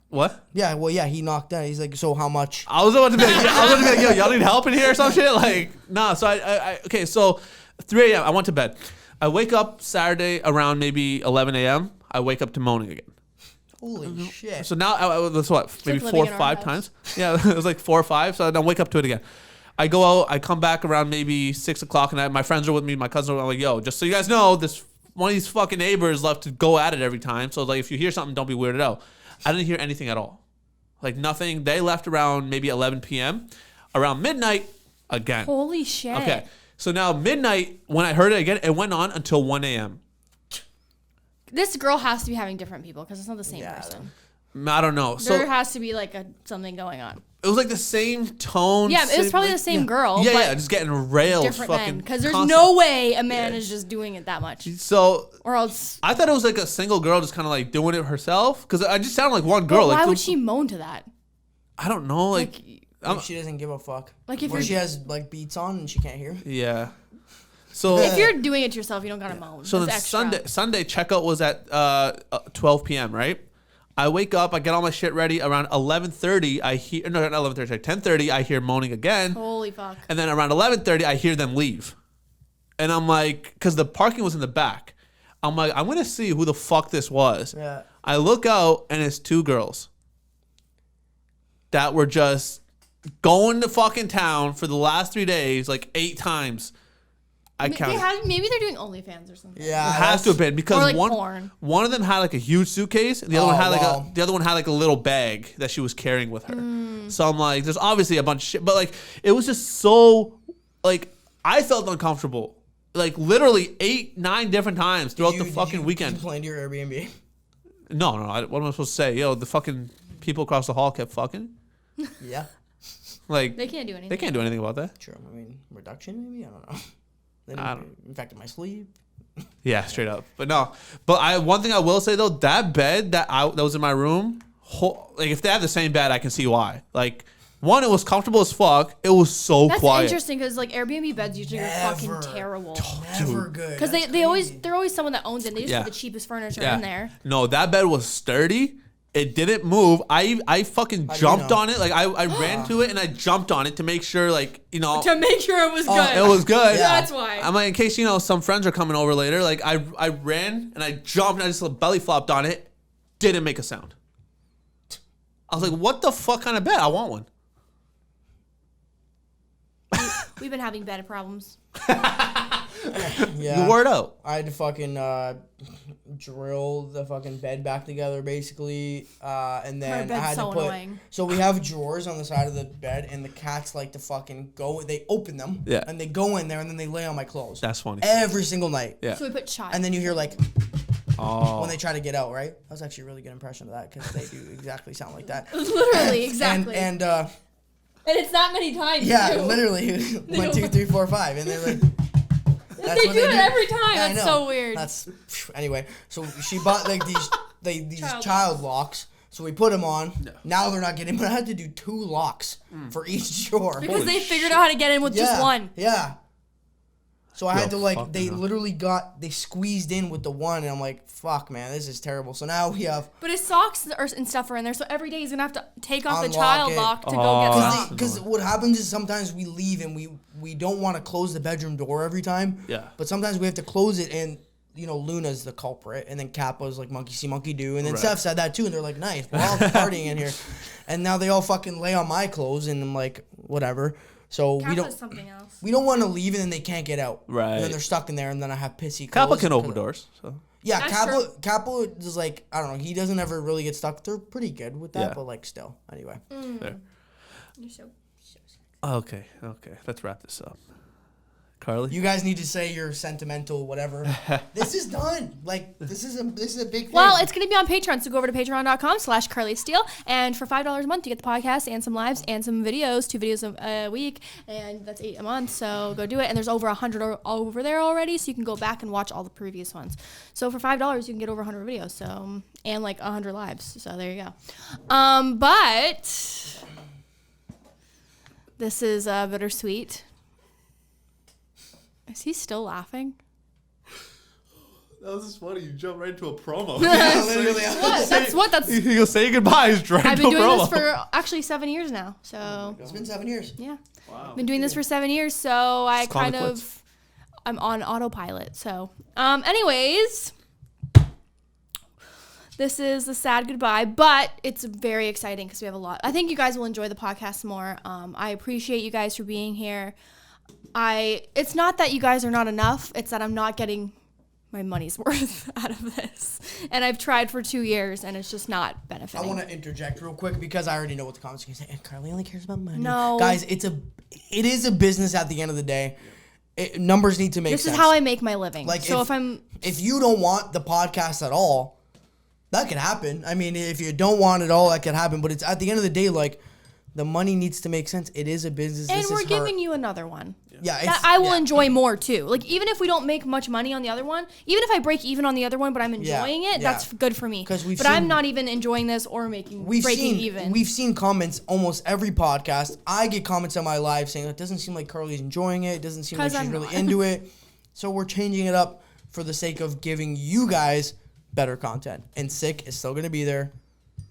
What? Yeah, well, yeah, he knocked down. He's like, so how much? I was about to be like, yo, y'all need help in here or some shit? Like, nah. So I okay. So 3 a.m. I went to bed. I wake up Saturday around maybe 11 a.m. I wake up to moaning again. Holy shit. So now that's what maybe like 4 or living in our 5 house. times. Yeah, it was like 4 or 5. So I don't wake up to it again. I go out. I come back around maybe 6 o'clock, and my friends are with me. My cousins are like, yo, just so you guys know, this one of these fucking neighbors left to go at it every time. So like, if you hear something, don't be weirded out. I didn't hear anything at all. Like nothing. They left around maybe 11 p.m. Around midnight, again. Holy shit. Okay. So now midnight, when I heard it again, it went on until 1 a.m. This girl has to be having different people because it's not the same Yeah, person. I don't know. So There has to be like something going on. it was like the same tone. Yeah, it was probably like, the same girl. Yeah, but yeah, just getting railed. different fucking men. Because there's constant. no way a man is just doing it that much. So Or else. I thought it was like a single girl just kind of like doing it herself. Because I just sounded like one girl. But like why would she moan to that? I don't know. Like Maybe she doesn't give a fuck. Like if Or you're she has like beats on and she can't hear. yeah. So if you're doing it to yourself, you don't gotta moan. So That's then extra. Sunday checkout was at 12 p.m. Right? I wake up, I get all my shit ready. Around 11:30, I hear not 11:30, like 10:30, I hear moaning again. Holy fuck. And then around 11:30, I hear them leave. And I'm like, because the parking was in the back. I'm like, I'm gonna see who the fuck this was. Yeah. I look out and it's 2 girls that were just going to fucking town for the last 3 days, like 8 times. I counted. Maybe they're doing OnlyFans or something. It Yeah, has to have been because Or like porn. one of them had like a huge suitcase, and the other one had like a little bag that she was carrying with her. So I'm like, there's obviously a bunch of shit, but like it was just so like I felt uncomfortable, like literally 8-9 different times throughout the fucking weekend. Did you plan your Airbnb? No. What am I supposed to say? Yo, the fucking people across the hall kept fucking. Yeah. Like They can't do anything. They can't do anything about that. True. I mean, reduction maybe. I don't know. They I didn't infected my sleep. Yeah, straight up. But no. But one thing I will say though, that bed that was in my room, like if they have the same bed, I can see why. Like one, it was comfortable as fuck. It was so That's quiet. interesting because like Airbnb beds usually are fucking terrible. Never good. Because they're always someone that owns it. They just put the cheapest furniture in there. No, that bed was sturdy. It didn't move. I fucking jumped on it. Like I ran to it and I jumped on it to make sure, like, you know, To make sure it was good. it was good. Yeah. That's why. I'm like, in case, you know, some friends are coming over later. Like I ran and I jumped and I just belly flopped on it. Didn't make a sound. I was like, what the fuck kind of bed? I want one. We've been having bed problems. Yeah. You word out. I had to fucking drill the fucking bed back together, basically, and then bed's I had so to put. annoying. So we have drawers on the side of the bed, and the cats like to fucking go. They open them, Yeah. and they go in there, and then they lay on my clothes. That's funny. Every single night. Yeah. So we put child. And then you hear like Oh. when they try to get out, right? That was actually a really good impression of that because they do exactly sound like that. Literally, exactly. And it's not many times. yeah, too. literally 1, 2, 3, 4, 5, and they're like. They do it every time. Yeah, I That's know. so weird. That's anyway. So she bought like these child locks. So we put them on. No. Now they're not getting. But I had to do 2 locks for each drawer. Because Holy they figured out how to get in with just one. Yeah. So I had to fucking they hell. literally they squeezed in with the one, and I'm like, fuck, man, this is terrible. So now we have But his socks and stuff are in there, so every day he's gonna have to take off the Unlock child it. lock to go Oh. get That's socks. because what happens is sometimes we leave and we don't want to close the bedroom door every time. Yeah. But sometimes we have to close it, and you know Luna's the culprit, and then Kappa's like monkey see monkey do, and then Right. Steph said that too, and they're like, nice, we're all partying in here, and now they all fucking lay on my clothes, and I'm like, whatever. So Kappa's something else. we don't want to leave, and then they can't get out. Right. And then they're stuck in there, and then I have pissy clothes. Kappa can open doors. So. Yeah, That's Kappa is like, I don't know, he doesn't ever really get stuck. They're pretty good with that, Yeah. but like still, anyway. There. You're so Okay. Let's wrap this up. Karlee? You guys need to say your sentimental whatever. This is done. Like this is a big thing. Well, it's going to be on Patreon, so go over to patreon.com/KarleeSteel, and for $5 a month, you get the podcast and some lives and some videos, 2 videos a week, and that's 8 a month, so go do it. And there's over 100 over there already, so you can go back and watch all the previous ones. So for $5, you can get over 100 videos, so and like 100 lives, so there you go. But this is bittersweet. Is he still laughing? That was just funny. You jumped right into a promo. Yeah, literally. That's You go say goodbyes. Right I've into been a doing promo. this for actually 7 years now. So It's been 7 years. yeah, Wow. been doing this for 7 years. So I Just call it kind quits. of I'm on autopilot. So anyways, this is a sad goodbye, but it's very exciting because we have a lot. I think you guys will enjoy the podcast more. I appreciate you guys for being here. It's not that you guys are not enough. It's that I'm not getting my money's worth out of this. And I've tried for 2 years and it's just not benefiting. I want to interject real quick because I already know what the comments are going to say. And Karlee only cares about money. No. Guys, it is a business at the end of the day. Numbers need to make sense. This is how I make my living. Like so if you don't want the podcast at all, that could happen. I mean, if you don't want it all, that could happen. But it's at the end of the day, like the money needs to make sense. It is a business. and This we're is giving you another one. Yeah, That I will enjoy more too. Like even if we don't make much money on the other one, even if I break even on the other one, but I'm enjoying it, yeah. that's good for me. 'Cause But I'm not even enjoying this or breaking even. We've seen comments almost every podcast. I get comments on my live saying it doesn't seem like Karlee's enjoying it. It doesn't seem like 'Cause she's I'm really not. into it. So we're changing it up for the sake of giving you guys better content. And Sick is still gonna be there.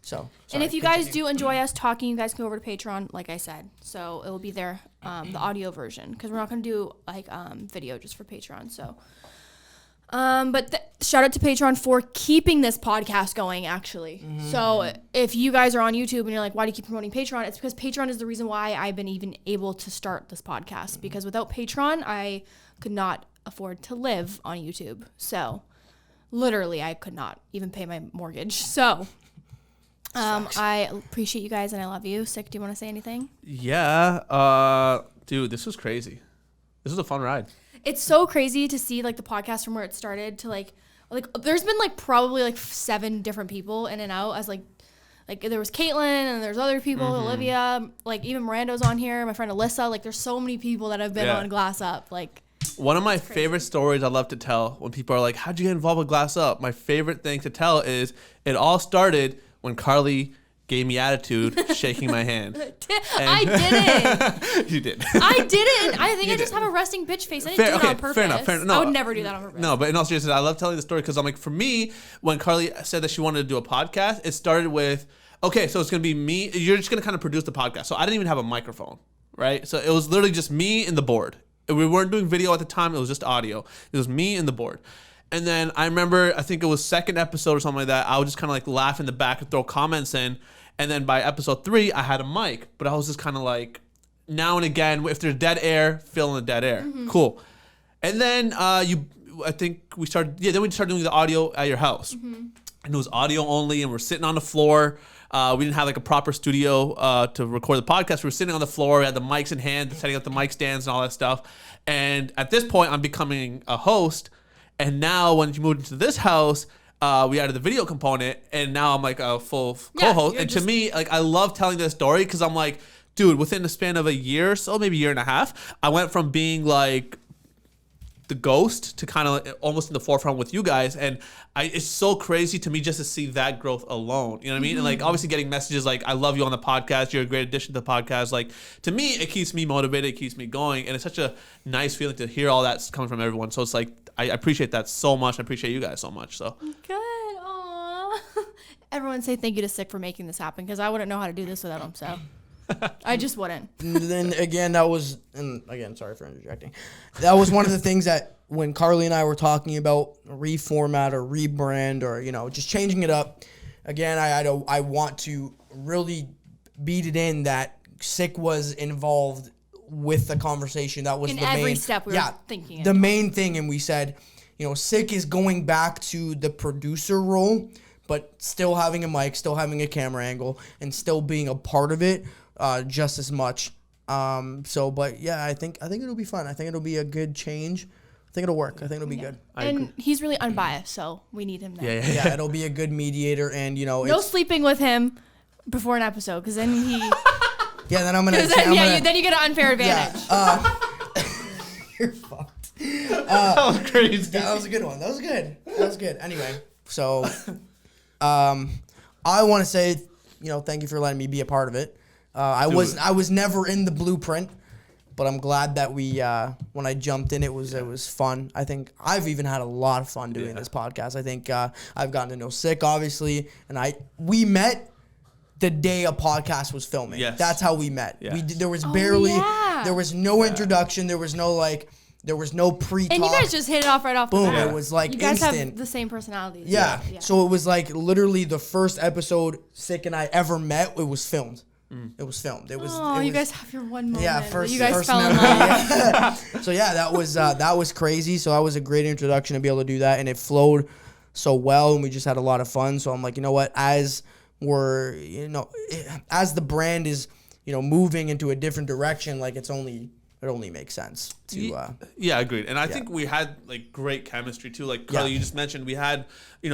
So and if you guys do enjoy us talking, you guys can go over to Patreon, like I said. So it will be there, the audio version, because we're not going to do like video just for Patreon. So, but shout out to Patreon for keeping this podcast going, actually. So if you guys are on YouTube and you're like, why do you keep promoting Patreon? It's because Patreon is the reason why I've been even able to start this podcast. Because without Patreon, I could not afford to live on YouTube. So literally I could not even pay my mortgage. So I appreciate you guys and I love you. Sick, do you want to say anything? Yeah. Dude, this was crazy. This was a fun ride. It's so crazy to see like the podcast from where it started to like there's been like probably like 7 different people in and out as like there was Caitlin and there's other people, Olivia, like even Miranda's on here, my friend Alyssa, like there's so many people that have been on Glass Up. Like one of my favorite stories I love to tell when people are like, how'd you get involved with Glass Up? My favorite thing to tell is it all started when Karlee gave me attitude, shaking my hand. I didn't. You did. I didn't. I think I just have a resting bitch face. I didn't do it on purpose. Fair enough. No, I would never do that on purpose. No, but in all seriousness, I love telling the story because I'm like, for me, when Karlee said that she wanted to do a podcast, it started with, okay, so it's going to be me. You're just going to kind of produce the podcast. So I didn't even have a microphone, right? So it was literally just me and the board. We weren't doing video at the time. It was just audio. It was me and the board. And then I remember, I think it was second episode or something like that, I would just kind of like laugh in the back and throw comments in. And then by episode 3, I had a mic, but I was just kind of like, now and again, if there's dead air, fill in the dead air. Cool. And then then we started doing the audio at your house. And it was audio only, and we're sitting on the floor. We didn't have like a proper studio to record the podcast. We were sitting on the floor. We had the mics in hand, setting up the mic stands and all that stuff. And at this point, I'm becoming a host. And now when you moved into this house, we added the video component, and now I'm like a full co-host. And to me, like I love telling this story because I'm like, dude, within the span of a year or so, maybe a year and a half, I went from being like the ghost to kind of almost in the forefront with you guys. And it's so crazy to me just to see that growth alone. You know what I mean? And like obviously getting messages like, I love you on the podcast. You're a great addition to the podcast. Like to me, it keeps me motivated. It keeps me going. And it's such a nice feeling to hear all that's coming from everyone. So it's like, I appreciate that so much. I appreciate you guys so much. So good. Aww. Everyone say thank you to Sick for making this happen because I wouldn't know how to do this without him. So I just wouldn't. And then again, sorry for interjecting. That was one of the things that when Karlee and I were talking about reformat or rebrand or, just changing it up, again, I want to really beat it in that Sick was involved with the conversation. That was in the every main step we were thinking. The main thing, and we said, Sick is going back to the producer role, but still having a mic, still having a camera angle, and still being a part of it just as much. But yeah, I think it'll be fun. I think it'll be a good change. I think it'll work. I think it'll be good. And he's really unbiased, so we need him there. Yeah, it'll be a good mediator, and no sleeping with him before an episode, because then he. Yeah, then I'm gonna. Then you get an unfair advantage. Yeah, you're fucked. That was crazy. That was a good one. That was good. Anyway, so I want to say, thank you for letting me be a part of it. I was never in the blueprint, but I'm glad that we when I jumped in, it was fun. I think I've even had a lot of fun doing this podcast. I think I've gotten to know Sick, obviously, and we met the day a podcast was filming. Yes. That's how we met. Yeah. There was there was no introduction. There was no pre-talk. And you guys just hit it off right off the bat. Boom, it was like instant. You guys have the same personalities. Yeah. So it was like literally the first episode Sick and I ever met, it was filmed. It was filmed. You guys have your one moment. Yeah, first. You guys first fell in memory. love. So yeah, that was crazy. So that was a great introduction to be able to do that, and it flowed so well, and we just had a lot of fun. So I'm like, you know what? As we're, as the brand is, moving into a different direction, like it only makes sense to. Yeah, agreed. And I think we had like great chemistry too. Like Karlee, you just mentioned, we had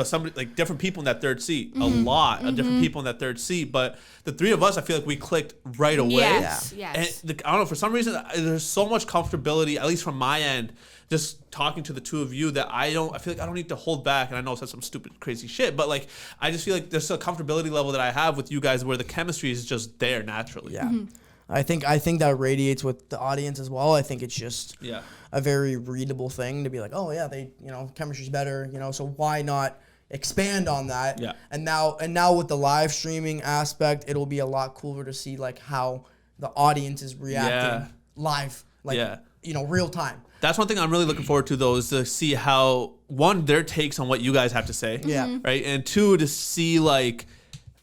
somebody like different people in that third seat, a lot of different people in that third seat. But the three of us, I feel like we clicked right away. Yes. And I don't know, for some reason, there's so much comfortability, at least from my end, just talking to the two of you that I feel like I don't need to hold back. And I know it's some stupid, crazy shit, but like I just feel like there's a comfortability level that I have with you guys where the chemistry is just there naturally. Yeah. I think that radiates with the audience as well. I think it's just a very readable thing to be like, oh yeah, they chemistry's better, so why not expand on that? Yeah. And now with the live streaming aspect, it'll be a lot cooler to see like how the audience is reacting live, real time. That's one thing I'm really looking forward to, though, is to see how, one, their takes on what you guys have to say. Yeah. Right? And two, to see, like,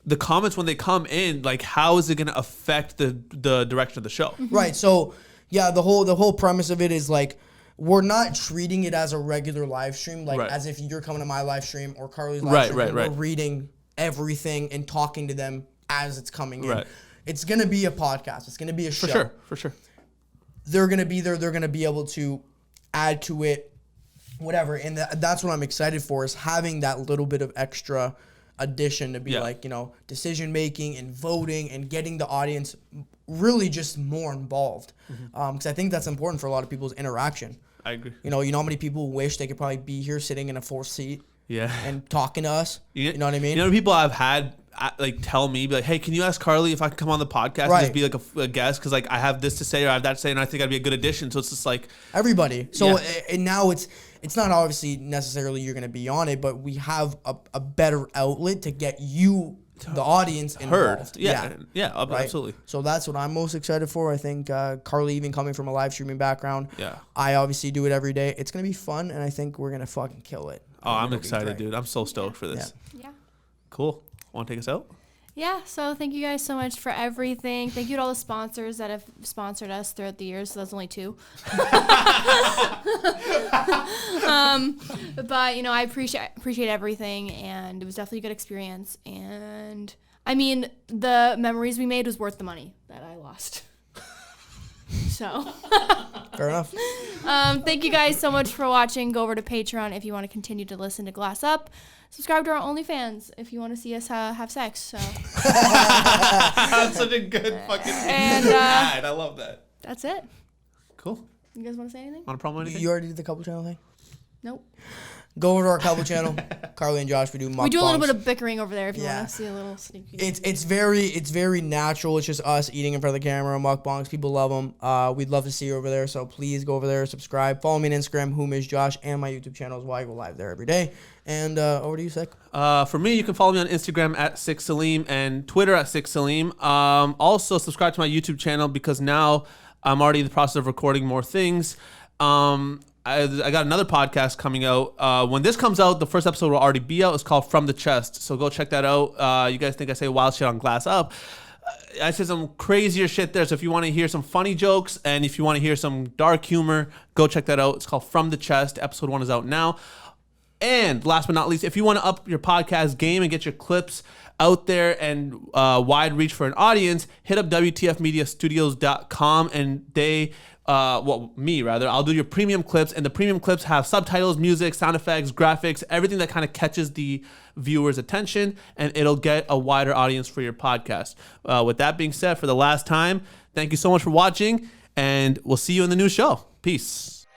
the comments when they come in, like, how is it going to affect the direction of the show? Right. So, yeah, the whole premise of it is, like, we're not treating it as a regular live stream, like Right. as if you're coming to my live stream or Karlee's Right, live stream. right, We're right. reading everything and talking to them as it's coming in. Right. It's going to be a podcast. It's going to be a show. For sure. They're going to be there. They're going to be able to add to it, whatever. And that's what I'm excited for, is having that little bit of extra addition to be like, you know, decision making and voting and getting the audience really just more involved. Because I think that's important for a lot of people's interaction. I agree. You know how many people wish they could probably be here sitting in a fourth seat and talking to us? You know what I mean? You know, people I've had like tell me, be like, hey, can you ask Karlee if I can come on the podcast and just be like a guest? Because like I have this to say or I have that to say, and I think I'd be a good addition. So it's just like everybody. So and now it's not obviously necessarily you're going to be on it, but we have a better outlet to get you, the audience, involved. Yeah, right? Absolutely. So that's what I'm most excited for. I think Karlee, even coming from a live streaming background, I obviously do it every day. It's going to be fun, and I think we're going to fucking kill it. Oh, I'm excited, dude. I'm so stoked for this. Yeah. Cool. Want to take us out? Yeah, so thank you guys so much for everything. Thank you to all the sponsors that have sponsored us throughout the years. So that's only 2. But, you know, I appreciate everything, and it was definitely a good experience. And, I mean, the memories we made was worth the money that I lost. So. Fair enough. Thank you guys so much for watching. Go over to Patreon if you want to continue to listen to Glass Up. Subscribe to our OnlyFans if you want to see us have sex. So. That's such a good fucking ad. I love that. That's it. Cool. You guys want to say anything? Want to promo anything? You already did the couple channel thing? Nope. Go over to our couple channel. Karlee and Josh, we do mukbangs. We do a little bit of bickering over there if you want to see a little sneak peek. It's very natural. It's just us eating in front of the camera. Mukbangs, people love them. We'd love to see you over there. So please go over there, subscribe, follow me on Instagram, whomIsJosh, and my YouTube channel as well. I go live there every day. And over to you, Sick. For me, you can follow me on Instagram at SickSalim and Twitter at SickSalim. Also, subscribe to my YouTube channel because now I'm already in the process of recording more things. I got another podcast coming out. When this comes out, the first episode will already be out. It's called From the Chest. So go check that out. You guys think I say wild shit on Glass Up. I said some crazier shit there. So if you want to hear some funny jokes and if you want to hear some dark humor, go check that out. It's called From the Chest. Episode 1 is out now. And last but not least, if you want to up your podcast game and get your clips out there and wide reach for an audience, hit up WTFmediastudios.com and they... I'll do your premium clips, and the premium clips have subtitles, music, sound effects, graphics, everything that kind of catches the viewer's attention, and it'll get a wider audience for your podcast. With that being said, for the last time, thank you so much for watching, and we'll see you in the new show. Peace.